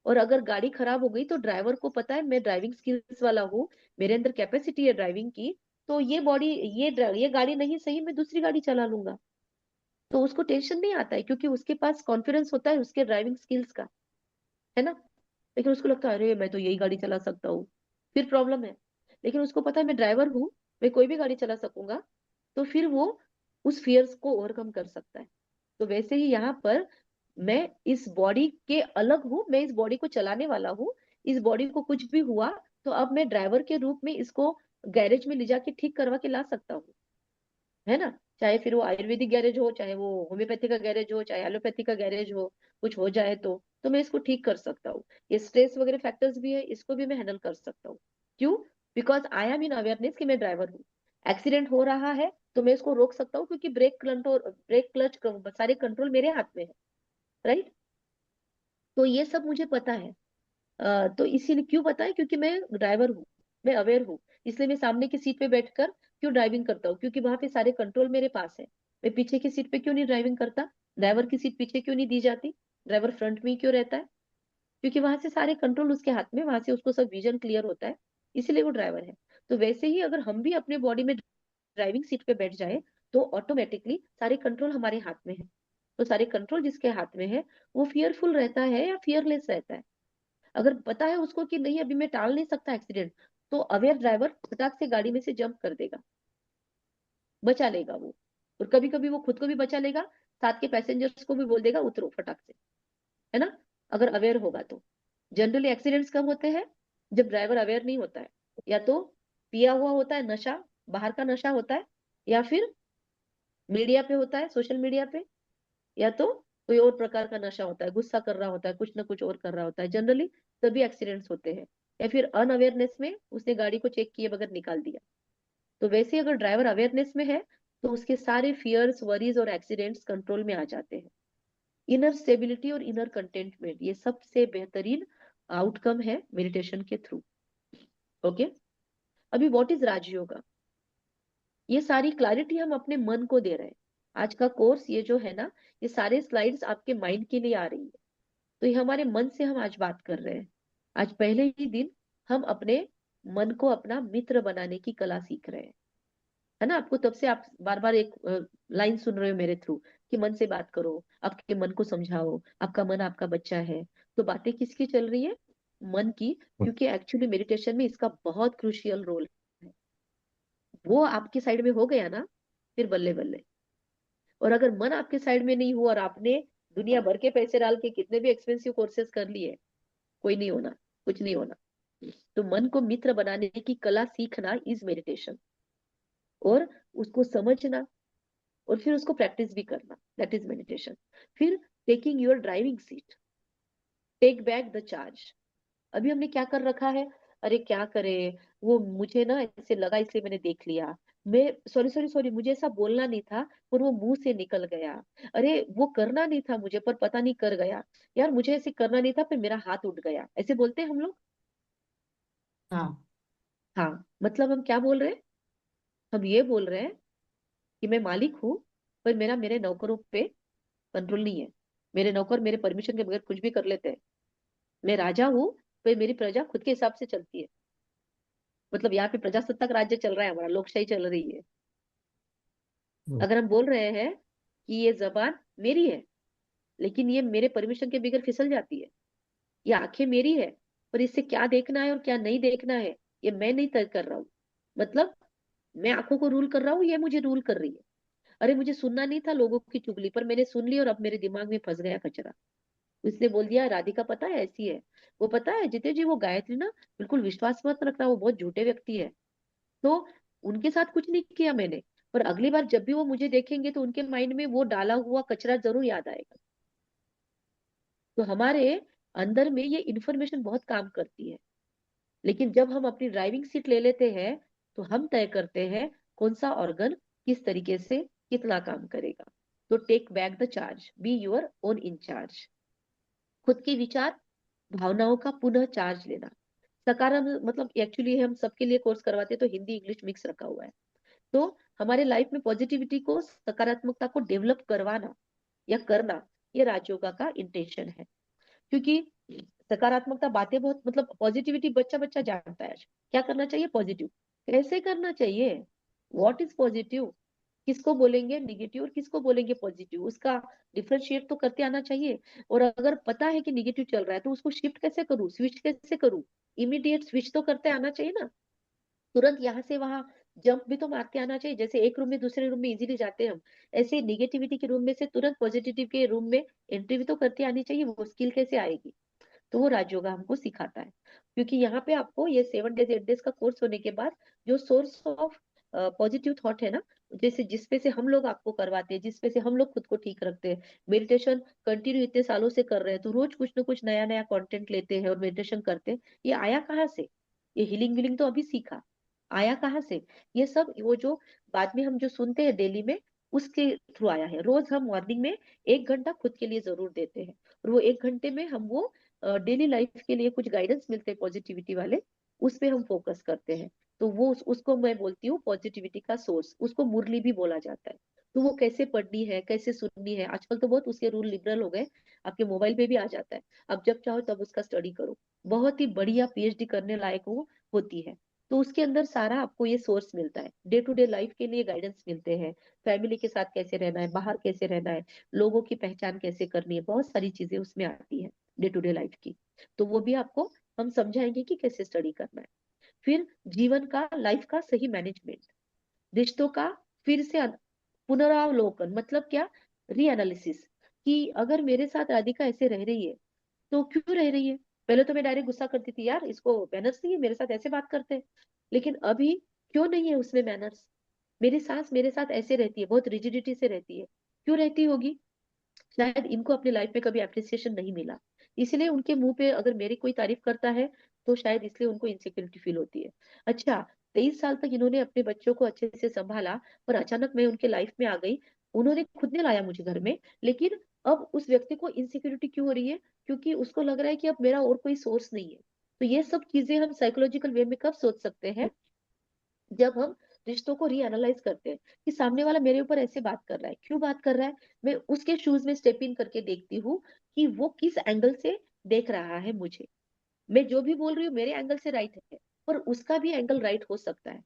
और अगर गाड़ी खराब हो गई तो ड्राइवर को पता है मैं ड्राइविंग स्किल्स वाला हूँ, मेरे अंदर कैपेसिटी है ड्राइविंग की, तो ये बॉडी ये गाड़ी नहीं सही, मैं दूसरी गाड़ी चला लूंगा। तो उसको टेंशन नहीं आता है, क्योंकि उसके पास कॉन्फिडेंस होता है उसके ड्राइविंग स्किल्स का, है ना। लेकिन उसको लगता है अरे मैं तो यही गाड़ी चला सकता हूँ, फिर प्रॉब्लम है। लेकिन उसको पता है मैं ड्राइवर हूँ, मैं कोई भी गाड़ी चला सकूंगा, तो फिर वो उस फियर्स को ओवरकम कर सकता है। तो वैसे ही यहाँ पर मैं इस बॉडी के अलग हूँ, मैं इस बॉडी को चलाने वाला हूँ। इस बॉडी को कुछ भी हुआ तो अब मैं ड्राइवर के रूप में इसको गैरेज में ले जाके ठीक करवा के ला सकता हूँ, है ना। चाहे फिर वो आयुर्वेदिक गैरेज हो, चाहे वो होम्योपैथी का गैरेज हो, चाहे एलोपैथी का गैरेज हो, कुछ हो जाए तो मैं इसको ठीक कर सकता हूँ। ये स्ट्रेस वगैरह फैक्टर्स भी है, इसको भी मैं हैंडल कर सकता हूँ। क्यों? Because I am in awareness कि मैं ड्राइवर हूँ। एक्सीडेंट हो रहा है तो मैं इसको रोक सकता हूँ, क्योंकि ब्रेक क्लच सारे कंट्रोल मेरे हाथ में है, राइट। तो ये सब मुझे पता है। तो इसीलिए क्यों पता है, क्योंकि मैं ड्राइवर हूँ, मैं अवेयर हूँ। इसलिए मैं सामने की सीट पे बैठकर क्यों ड्राइविंग करता हूँ, क्योंकि वहां पे सारे कंट्रोल मेरे पास है। मैं पीछे की सीट पे क्यों नहीं ड्राइविंग करता, ड्राइवर की सीट पीछे क्यों नहीं दी जाती, ड्राइवर फ्रंट में ही क्यों रहता है, क्योंकि वहां से सारे कंट्रोल उसके हाथ में, वहां से उसको सब विजन क्लियर होता है, इसलिए वो ड्राइवर है। तो वैसे ही अगर हम भी अपने बॉडी में ड्राइविंग सीट पे बैठ जाए तो ऑटोमेटिकली सारे कंट्रोल हमारे हाथ में है। तो सारे कंट्रोल जिसके हाथ में है वो फियरफुल रहता है या फियरलेस रहता है। अगर पता है उसको कि नहीं अभी मैं टाल नहीं सकता एक्सीडेंट, तो अवेयर ड्राइवर फटाक से गाड़ी में से जंप कर देगा, बचा लेगा वो। और कभी कभी वो खुद को भी बचा लेगा, साथ के पैसेंजर्स को भी बोल देगा उतरो फटाक से, है ना, अगर अवेयर होगा तो। जनरली एक्सीडेंट्स कब होते हैं? जब ड्राइवर अवेयर नहीं होता है, या तो पिया हुआ होता है, नशा, बाहर का नशा होता है, या फिर मीडिया पे होता है, सोशल मीडिया पे, या तो कोई और प्रकार का नशा होता है, गुस्सा कर रहा होता है, कुछ ना कुछ और कर रहा होता है, जनरली तभी एक्सीडेंट्स होते हैं। या फिर अनअवेयरनेस में उसने गाड़ी को चेक किए बगैर निकाल दिया। तो वैसे अगर ड्राइवर अवेयरनेस में है तो उसके सारे फियर्स, वरीज और एक्सीडेंट्स कंट्रोल में आ जाते हैं। इनर स्टेबिलिटी और इनर कंटेंटमेंट, ये सबसे बेहतरीन आउटकम है मेडिटेशन के थ्रू। ओके। अभी व्हाट इज राजयोगा? ये सारी क्लैरिटी हम अपने मन को दे रहे हैं। आज का कोर्स ये जो है ना, ये सारे स्लाइड्स आपके माइंड के लिए आ रही है। तो ये हमारे मन से हम आज बात कर रहे हैं। आज पहले ही दिन हम अपने मन को अपना मित्र बनाने की कला सीख रहे हैं, है ना। आपको तब से आप बार बार एक लाइन सुन रहे हो मेरे थ्रू कि मन से बात करो, आपके मन को समझाओ, आपका मन आपका बच्चा है। तो बातें किसकी चल रही है? मन की। क्योंकि एक्चुअली मेडिटेशन में इसका बहुत क्रूशियल रोल है। वो आपके साइड में हो गया ना, फिर बल्ले बल्ले। और अगर मन आपके साइड में नहीं हुआ और आपने दुनिया भर के पैसे डाल के कितने भी एक्सपेंसिव कोर्सेज कर लिए, कोई नहीं होना, कुछ नहीं होना। तो मन को मित्र बनाने की कला सीखना इज मेडिटेशन, और उसको समझना और फिर उसको प्रैक्टिस भी करना, दैट इज मेडिटेशन। फिर taking your driving seat, take back the charge. अभी हमने क्या कर रखा है? अरे क्या करे, वो मुझे ना ऐसे लगा इसलिए मैंने देख लिया, मैं सॉरी सॉरी सॉरी मुझे ऐसा बोलना नहीं था पर वो मुंह से निकल गया, अरे वो करना नहीं था मुझे पर पता नहीं कर गया, यार मुझे ऐसे करना नहीं था पर मेरा हाथ उठ गया, ऐसे बोलते हैं हम लोग। हाँ। हाँ, मतलब हम क्या बोल रहे हैं? हम ये बोल रहे हैं कि मैं मालिक हूँ पर मेरा मेरे नौकरों पे कंट्रोल नहीं है। मेरे नौकर मेरे परमिशन के बगैर कुछ भी कर लेते हैं। मैं राजा हूँ पर मेरी प्रजा खुद के हिसाब से चलती है। मतलब यहाँ पे प्रजासत्ताक राज्य चल रहा है, हमारा लोकशाही चल रही है। अगर हम बोल रहे हैं कि ये जबान मेरी है लेकिन ये मेरे परमिशन के बगैर फिसल जाती है, ये आंखें मेरी है पर इससे क्या देखना है और क्या नहीं देखना है ये मैं नहीं तय कर रहा हूँ। मतलब मैं आंखों को रूल कर रहा हूँ, ये मुझे रूल कर रही है। अरे मुझे सुनना नहीं था लोगों की चुगली, पर मैंने सुन ली और अब मेरे दिमाग में फंस गया कचरा। उसने बोल दिया राधिका पता है ऐसी है, वो पता है जिते जी वो गायत्री ना बिल्कुल विश्वास मत रखना, वो बहुत झूठे व्यक्ति है। तो उनके साथ कुछ नहीं किया मैंने, पर अगली बार जब भी वो मुझे देखेंगे तो उनके माइंड में वो डाला हुआ कचरा जरूर याद आएगा। तो हमारे अंदर में ये इंफॉर्मेशन बहुत काम करती है। लेकिन जब हम अपनी ड्राइविंग सीट ले लेते हैं तो हम तय करते हैं कौन सा ऑर्गन किस तरीके से कितना काम करेगा। तो take back the charge, be your own incharge. खुद के विचार, भावनाओं का पुनः चार्ज लेना। सकारात्मक मतलब एक्चुअली हम सबके लिए कोर्स करवाते हैं तो हिंदी इंग्लिश मिक्स रखा हुआ है। तो हमारे लाइफ में पॉजिटिविटी को, सकारात्मकता को डेवलप करवाना या करना, ये राजयोगा का इंटेंशन है। क्योंकि सकारात्मकता बातें बहुत, मतलब पॉजिटिविटी बच्चा बच्चा जानता है आज क्या करना चाहिए, पॉजिटिव कैसे करना चाहिए, व्हाट इज पॉजिटिव, किसको बोलेंगे निगेटिव और किसको बोलेंगे पॉजिटिव, उसका डिफरेंशिएट तो करते आना चाहिए। और अगर पता है कि निगेटिव चल रहा है तो उसको शिफ्ट कैसे करूँ, स्विच कैसे करूँ, इमीडिएट स्विच तो करते आना चाहिए ना, तुरंत यहाँ से वहां जंप भी तो मारते आना चाहिए। जैसे एक रूम में दूसरे रूम में इजीली जाते हैं हम, ऐसे नेगेटिविटी के रूम में से तुरंत पॉजिटिव के रूम में एंट्री भी तो करते आनी चाहिए। वो स्किल कैसे आएगी, तो वो राजयोगा हमको सिखाता है। क्योंकि यहाँ पे आपको ये 7 डेज 8 डेज का कोर्स होने के बाद जो सोर्स ऑफ पॉजिटिव थॉट है ना, जैसे जिसपे से हम लोग आपको करवाते हैं, जिसपे से हम लोग खुद को ठीक रखते हैं, मेडिटेशन कंटिन्यू इतने सालों से कर रहे हैं तो रोज कुछ ना कुछ नया नया कंटेंट लेते हैं और मेडिटेशन करते हैं। ये आया कहाँ से, ये हीलिंग विलिंग तो अभी सीखा, आया कहाँ से, ये सब वो जो बाद में हम जो सुनते हैं डेली में उसके थ्रू आया है। रोज हम मॉर्निंग में 1 घंटा खुद के लिए जरूर देते हैं, और वो 1 घंटे में हम वो डेली लाइफ के लिए कुछ गाइडेंस मिलते हैं पॉजिटिविटी वाले, उस पे हम फोकस करते हैं। तो वो उसको मैं बोलती हूँ पॉजिटिविटी का सोर्स, उसको मुरली भी बोला जाता है। तो वो कैसे पढ़नी है, कैसे सुननी है, आजकल तो बहुत उसके रूल लिबरल हो गए, आपके मोबाइल पे भी आ जाता है, अब जब चाहो तब उसका स्टडी करो, बहुत ही बढ़िया पीएचडी करने लायक वो होती है। तो उसके अंदर सारा आपको ये सोर्स मिलता है, डे टू डे लाइफ के लिए गाइडेंस मिलते हैं, फैमिली के साथ कैसे रहना है, बाहर कैसे रहना है, लोगों की पहचान कैसे करनी है, बहुत सारी चीजें उसमें आती है डे टू डे लाइफ की। तो वो भी आपको हम समझाएंगे कि कैसे स्टडी करना है। फिर जीवन का, लाइफ का सही मैनेजमेंट, रिश्तों का फिर से पुनरावलोकन, मतलब क्या, रीएनालिसिस, कि अगर मेरे साथ राधिका ऐसे रह रही है तो क्यों रह रही है। पहले तो मैं डायरेक्ट गुस्सा करती थी, यार इसको मैनर्स नहीं है, मेरे साथ ऐसे बात करते हैं। लेकिन अभी क्यों नहीं है उसमें मैनर्स, मेरी सास मेरे साथ ऐसे रहती है, बहुत रिजिडिटी से रहती है, क्यों रहती होगी, शायद इनको अपनी लाइफ में कभी अप्रिसिएशन नहीं मिला, इसलिए उनके मुंह पे अगर मेरी कोई तारीफ करता है तो शायद इसलिए उनको इनसिक्योरिटी फील होती है। अच्छा, 23 साल तक इन्होंने अपने बच्चों को अच्छे से संभाला, और अचानक मैं उनके लाइफ में आ गई, उन्होंने खुद ने लाया मुझे घर में, लेकिन अब उस व्यक्ति को इनसिक्योरिटी क्यों हो रही है, क्योंकि उसको लग रहा है कि अब मेरा और कोई सोर्स नहीं है। तो ये सब चीजें हम साइकोलॉजिकल वे में कब सोच सकते हैं, जब हम रिश्तों को रीएनालाइज करते हैं कि सामने वाला मेरे ऊपर ऐसे बात कर रहा है, क्यों बात कर रहा है, मैं उसके शूज में स्टेप इन करके देखती हूँ कि वो किस एंगल से देख रहा है मुझे। मैं जो भी बोल रही हूँ मेरे एंगल से राइट है, पर उसका भी एंगल राइट हो सकता है।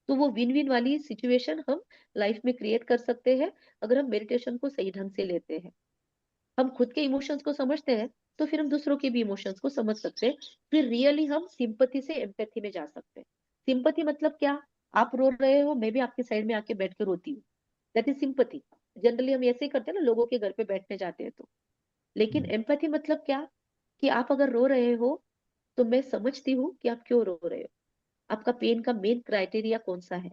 तो वो विन विन वाली सिचुएशन हम लाइफ में क्रिएट कर सकते हैं अगर हम मेडिटेशन को सही ढंग से लेते हैं। हम खुद के इमोशंस को समझते हैं तो फिर हम दूसरों के भी इमोशंस को समझ सकते हैं, फिर रियली हम सिंपथी से एम्पैथी में जा सकते हैं। सिंपथी मतलब क्या, आप रो रहे हो, मैं भी आपके साइड में आके बैठ के रोती हूँ, दैट इज सिंपथी। जनरली हम ऐसे ही करते हैं ना, लोगों के घर पे बैठने जाते हैं तो। लेकिन एम्पैथी मतलब क्या, कि आप अगर रो रहे हो तो मैं समझती हूँ कि आप क्यों रो रहे हो, आपका पेन का मेन क्राइटेरिया कौन सा है,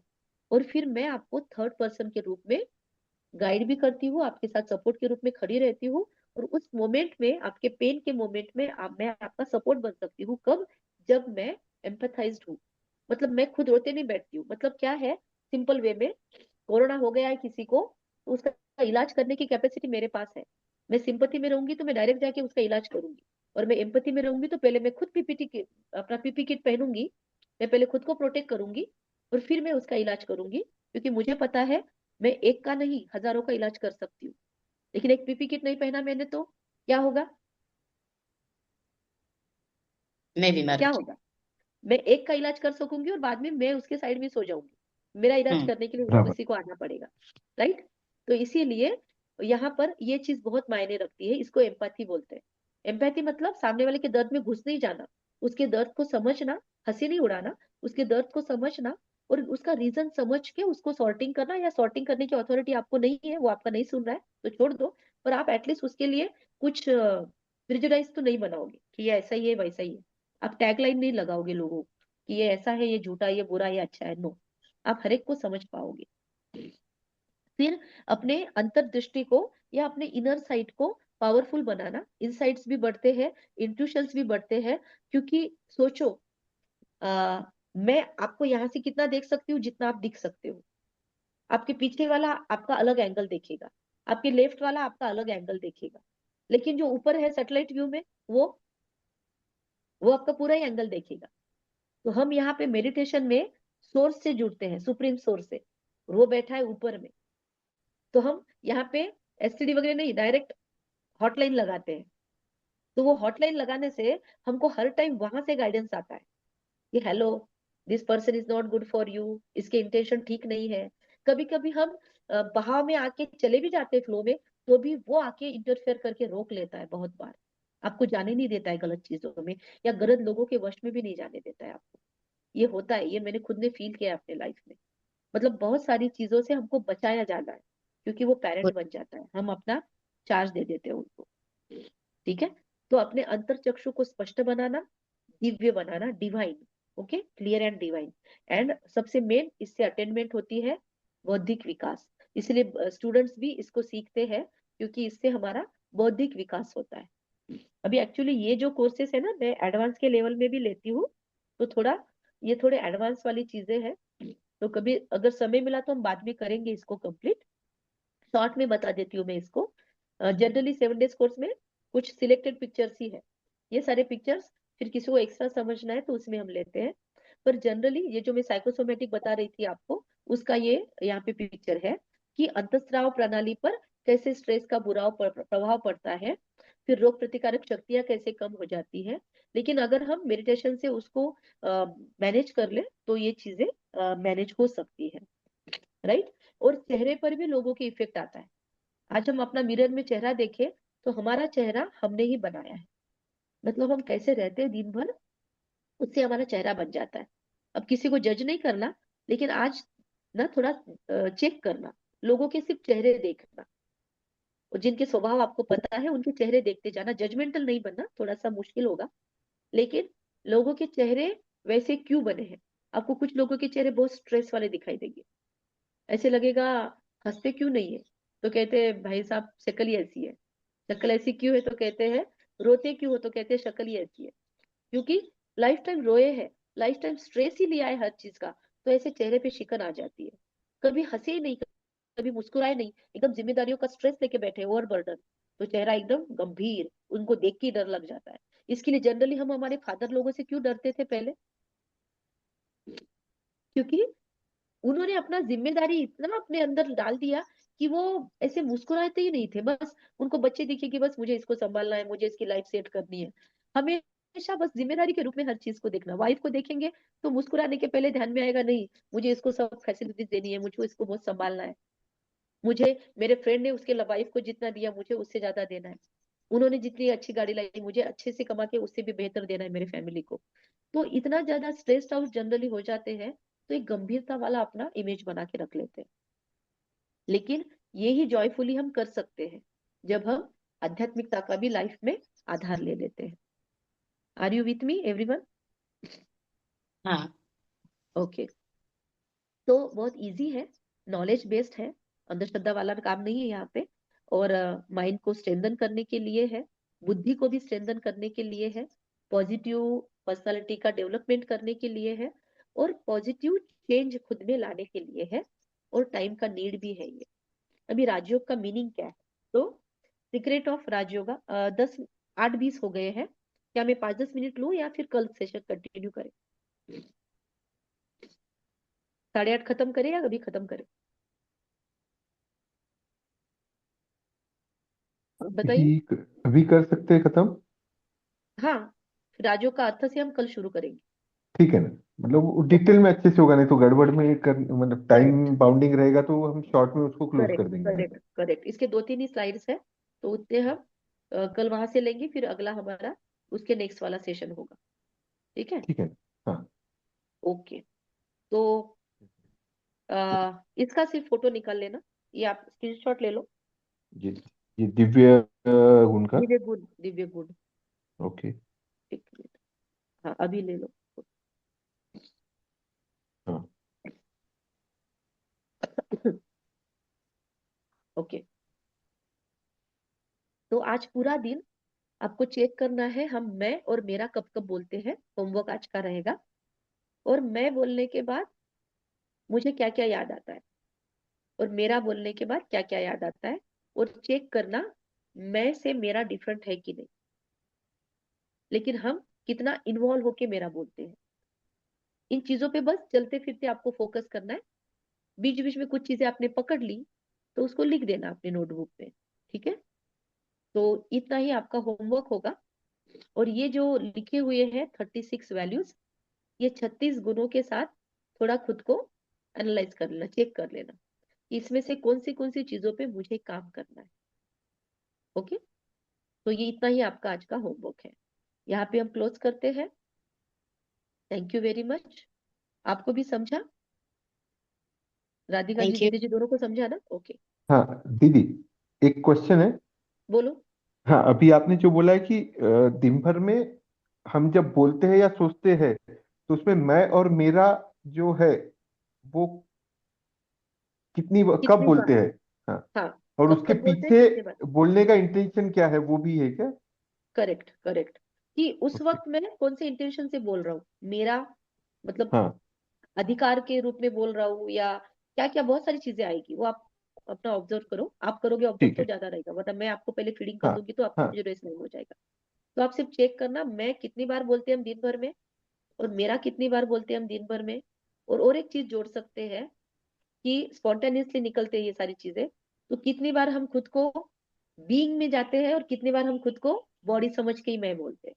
और फिर मैं आपको थर्ड पर्सन के रूप में गाइड भी करती हूँ, आपके साथ सपोर्ट के रूप में खड़ी रहती हूँ। और उस मोमेंट में, आपके पेन के मोमेंट में मैं आपका सपोर्ट बन सकती हूँ, कब, जब मैं एम्पैथाइज्ड हूँ। मतलब मैं खुद रोते नहीं बैठती हूँ, मतलब क्या है, सिंपल वे में, कोरोना हो गया है किसी को तो उसका इलाज करने की कैपेसिटी मेरे पास है। मैं सिंपथी में रहूंगी तो मैं डायरेक्ट जाके उसका इलाज करूंगी, और मैं एम्पथी में रहूंगी तो पहले मैं खुद पीपीटी किट, अपना पीपी किट पहनूंगी, मैं पहले खुद को प्रोटेक्ट करूंगी, और फिर मैं उसका इलाज करूंगी। क्योंकि मुझे पता है मैं एक का नहीं हजारों का इलाज कर सकती हूँ। लेकिन एक पीपी किट नहीं पहना मैंने तो क्या होगा, मैं बीमार क्या हो होगा, मैं एक का इलाज कर सकूंगी और बाद में मैं उसके साइड में सो जाऊंगी, मेरा इलाज हम्म करने के लिए बराबर। उसी को आना पड़ेगा, राइट। तो इसीलिए यहाँ पर ये चीज बहुत मायने रखती है, इसको एम्पैथी बोलते हैं। एम्पैथी मतलब सामने वाले के दर्द में घुस नहीं जाना, उसके दर्द को समझना, हंसी नहीं उड़ाना, उसके दर्द को समझना, और उसका रीजन समझ के उसको सॉर्टिंग करना, या सॉर्टिंग करने की अथॉरिटी आपको नहीं है, वो आपका नहीं सुन रहा है तो छोड़ दो, पर आप एटलीस्ट उसके लिए कुछ प्रिजुडाइज तो नहीं बनाओगे कि ये ऐसा ही है वैसा ही है, आप टैगलाइन नहीं लगाओगे लोगों को कि ये ऐसा है, ये झूठा, ये बुरा, ये अच्छा है, नो, आप हर एक को समझ पाओगे। फिर अपने अंतर्दृष्टि को या अपने इनर साइट को पावरफुल बनाना, इनसाइट्स भी बढ़ते हैं, इंट्यूशंस भी बढ़ते हैं। क्योंकि सोचो, मैं आपको यहाँ से कितना देख सकती हूँ, जितना आप दिख सकते हो, आपके पीछे वाला आपका अलग एंगल देखेगा, आपके लेफ्ट वाला आपका अलग एंगल देखेगा, लेकिन जो ऊपर है सैटेलाइट व्यू में, वो आपका पूरा ही एंगल देखेगा। तो हम यहाँ पे मेडिटेशन में सोर्स से जुड़ते हैं, सुप्रीम सोर्स से, और वो बैठा है ऊपर में। तो हम यहाँ पे एसटीडी वगैरह नहीं, डायरेक्ट हॉटलाइन लगाते हैं। तो वो हॉटलाइन लगाने से हमको हर टाइम वहां से गाइडेंस आता है कि hello, this person is not good for you, इसके इंटेंशन ठीक नहीं है। कभी कभी हम बहाव में आके चले भी जाते हैं फ्लो में, तो भी वो आके इंटरफेयर करके रोक लेता है बहुत बार। आपको जाने नहीं देता है गलत चीजों में, या गलत लोगों के वश में भी नहीं जाने देता है आपको। ये होता है, ये मैंने खुद ने फील किया है अपने लाइफ में। मतलब बहुत सारी चीजों से हमको बचाया जाना है, क्योंकि वो पेरेंट बन जाता है, हम अपना चार्ज दे देते हैं उनको। ठीक है। तो अपने अंतर चक्षु को स्पष्ट बनाना, दिव्य बनाना, divine. Okay, clear and divine. And सबसे मेन इससे अटेनमेंट होती है बौद्धिक विकास। इसलिए स्टूडेंट्स भी इसको सीखते हैं, क्योंकि इससे हमारा बौद्धिक विकास होता है। अभी एक्चुअली ये जो कोर्सेस है ना, मैं एडवांस के लेवल में भी लेती हूँ, तो थोड़ा ये थोड़े एडवांस वाली चीजें हैं। तो कभी अगर समय मिला तो हम बाद में करेंगे इसको कंप्लीट। शॉर्ट में बता देती हूँ मैं इसको। जनरली 7 डेज कोर्स में कुछ सिलेक्टेड पिक्चर्स ही है। ये सारे पिक्चर्स फिर किसी को एक्स्ट्रा समझना है तो उसमें हम लेते हैं। पर जनरली ये जो मैं साइकोसोमेटिक बता रही थी आपको, उसका ये यहाँ पे पिक्चर है कि अंतःस्राव प्रणाली पर कैसे स्ट्रेस का बुरा प्रभाव पड़ता है, फिर रोग प्रतिकारक शक्तियां कैसे कम हो जाती है। लेकिन अगर हम मेडिटेशन से उसको मैनेज कर ले तो ये चीजें मैनेज हो सकती है। राइट। और चेहरे पर भी लोगों के इफेक्ट आता है। आज हम अपना मिरर में चेहरा देखें तो हमारा चेहरा हमने ही बनाया है। मतलब हम कैसे रहते हैं दिन भर, उससे हमारा चेहरा बन जाता है। अब किसी को जज नहीं करना, लेकिन आज ना थोड़ा चेक करना, लोगों के सिर्फ चेहरे देखना, और जिनके स्वभाव आपको पता है उनके चेहरे देखते जाना। जजमेंटल नहीं बनना, थोड़ा सा मुश्किल होगा, लेकिन लोगों के चेहरे वैसे क्यों बने हैं। आपको कुछ लोगों के चेहरे बहुत स्ट्रेस वाले दिखाई देंगे, ऐसे लगेगा हंसते क्यों नहीं है, तो कहते हैं भाई साहब शक्ल ही ऐसी है। शक्ल ऐसी क्यों है तो कहते हैं, रोते क्यों हो तो कहते हैं शक्ल ही ऐसी है। क्योंकि लाइफ टाइम रोए है, लाइफ टाइम स्ट्रेस ही लिया है हर चीज का, तो ऐसे चेहरे पे शिकन आ जाती है। कभी हंसे ही नहीं, कभी मुस्कुराए नहीं, एकदम जिम्मेदारियों का स्ट्रेस लेके बैठे, ओवर बर्डन, तो चेहरा एकदम गंभीर, उनको देख के ही डर लग जाता है। इसके लिए जनरली हम हमारे फादर लोगों से क्यों डरते थे पहले, क्योंकि उन्होंने अपना जिम्मेदारी इतना अपने अंदर डाल दिया कि वो ऐसे मुस्कुराते ही नहीं थे। बस उनको बच्चे दिखे कि बस मुझे इसको संभालना है, मुझे इसकी लाइफ सेट करनी है। हमेशा बस जिम्मेदारी के रूप में हर चीज को देखना। वाइफ को देखेंगे तो मुस्कुराने के पहले ध्यान में आएगा, नहीं मुझे इसको सब फैसिलिटीज देनी है, मुझे इसको बहुत संभालना है, मुझे मेरे फ्रेंड ने उसके वाइफ को जितना दिया मुझे उससे ज्यादा देना है, उन्होंने जितनी अच्छी गाड़ी लाई मुझे अच्छे से कमा के उससे भी बेहतर देना है मेरे फैमिली को। तो इतना ज्यादा स्ट्रेस्ड आउट जनरली हो जाते हैं, तो एक गंभीरता वाला अपना इमेज बना के रख लेते हैं। लेकिन ये ही जॉयफुली हम कर सकते हैं जब हम आध्यात्मिकता का भी लाइफ में आधार ले लेते हैं। Are you with me everyone? हाँ। ओके। तो बहुत इजी है, नॉलेज बेस्ड है, अंधश्रद्धा वाला काम नहीं है यहाँ पे। और माइंड को स्ट्रेंथन करने के लिए है, बुद्धि को भी स्ट्रेंथन करने के लिए है, पॉजिटिव पर्सनालिटी का डेवलपमेंट करने के लिए है, और पॉजिटिव चेंज खुद में लाने के लिए है, और टाइम का नीड भी है ये। अभी राजयोग का मीनिंग क्या है, तो सीक्रेट ऑफ राजयोगा 10 8 20 हो गए हैं। क्या मैं 5 10 मिनट लूं या फिर कल सेशन कंटिन्यू करें? 8:30 खत्म करें या अभी खत्म करें, बताइए। अभी कर सकते हैं खत्म। हाँ, फिर राजयोग का अर्थ से हम कल शुरू करेंगे। ठीक है ना, मतलब ओके। डिटेल में अच्छे से होगा, नहीं तो गड़बड़ में कर, मतलब करेक्ट टाइम बाउंडिंग रहेगा तो हम शॉर्ट में उसको क्लोज करेक्ट कर देंगे, नहीं करेक्ट तो। करेक्ट। इसके 2 3 ही स्लाइड्स है, तो उतने हम कल वहां से लेंगे, फिर अगला हमारा उसके नेक्स्ट वाला सेशन होगा। ठीक है। ठीक है। हाँ। ओके। तो इसका सिर्फ फोटो निकाल लेना, ये आप स्क्रीनशॉट ले लो। ये ये दिव्य गुण का। Divya good, Divya good. Okay. एक मिनट, हाँ अभी ले लो। हाँ। ओके। तो आज पूरा दिन आपको चेक करना है, मैं और मेरा कब कब बोलते हैं। होमवर्क आज का रहेगा। और मैं बोलने के बाद मुझे क्या क्या याद आता है, और मेरा बोलने के बाद क्या क्या याद आता है, और चेक करना मैं से मेरा डिफरेंट है कि नहीं, लेकिन हम कितना इन्वॉल्व होके मेरा बोलते हैं। इन चीजों पे बस चलते फिरते आपको फोकस करना है। बीच बीच में कुछ चीजें आपने पकड़ ली तो उसको लिख देना अपने नोटबुक पे। ठीक है। तो इतना ही आपका होमवर्क होगा। और ये जो लिखे हुए हैं 36 वैल्यूज, ये 36 गुणों के साथ थोड़ा खुद को एनालाइज कर लेना, चेक कर लेना कि इसमें से कौन सी चीजों पे मुझे काम करना है। ओके, तो ये इतना ही आपका आज का होमवर्क है। यहाँ पे हम क्लोज करते हैं। Thank you very much. आपको भी समझा? Radhika ji, thank you. दीदी जी दोनों को समझा ना? ओके, हाँ दीदी, एक क्वेश्चन है। बोलो। हाँ, अभी आपने जो बोला है कि दिन भर में हम जब बोलते हैं या सोचते हैं तो उसमें मैं और मेरा जो है वो कब कितनी बोलते बार? हैं? हाँ, हाँ, और कब उसके कब बोलते हैं, पीछे कितने बार? बोलने का इंटेंशन क्या है, वो भी है क्या? करेक्ट करेक्ट, कि उस ओके। वक्त मैं कौन से इंटेंशन से बोल रहा हूँ, मेरा मतलब हाँ अधिकार के रूप में बोल रहा हूँ, या क्या क्या बहुत सारी चीजें आएगी, वो आप अपना ऑब्जर्व करो। आप करोगे ऑब्जर्व ठीक तो है। ज्यादा रहेगा, वरना मैं आपको पहले फीडिंग कर हाँ दूंगी तो आपको हाँ कंफ्यूजन नहीं हो जाएगा। तो आप सिर्फ चेक करना, मैं कितनी बार बोलते हैं हम दिन भर में, और मेरा कितनी बार बोलते हैं हम दिन भर में। और एक चीज जोड़ सकते हैं कि स्पॉन्टेनियसली निकलते हैं ये सारी चीजें, तो कितनी बार हम खुद को बीइंग में जाते हैं और कितनी बार हम खुद को बॉडी समझ के ही मैं बोलते हैं।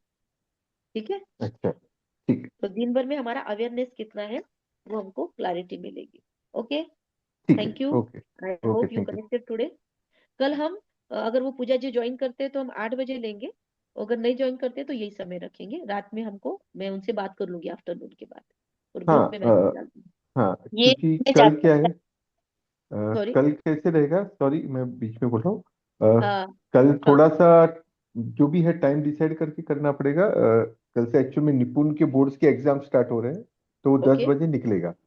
ठीक है, अच्छा, ठीक तो दिन भर में हमारा अवेयरनेस कितना है वो हमको क्लैरिटी मिलेगी। ओके, ठीक है। Thank you. Okay I okay, hope you thank you. Connected today. कल हम अगर वो पूजा जी ज्वाइन करते हैं तो हम 8 बजे लेंगे, अगर नहीं ज्वाइन करते तो यही समय रखेंगे। रात में हमको, मैं उनसे बात कर लूंगी आफ्टरनून के बाद, और हाँ ग्रुप में मैसेज डाल दूंगी। हाँ, ये क्योंकि मैं कल चाहती क्या है, हूँ। सॉरी। कल कैसे रहेगा, सॉरी मैं बीच में बोल रहा हूँ। हाँ कल हाँ, थोड़ा सा जो भी है टाइम डिसाइड करके करना पड़ेगा। कल से एक्चुअली में निपुण के बोर्ड्स के एग्जाम स्टार्ट हो रहे हैं, तो वो दस ओके बजे निकलेगा।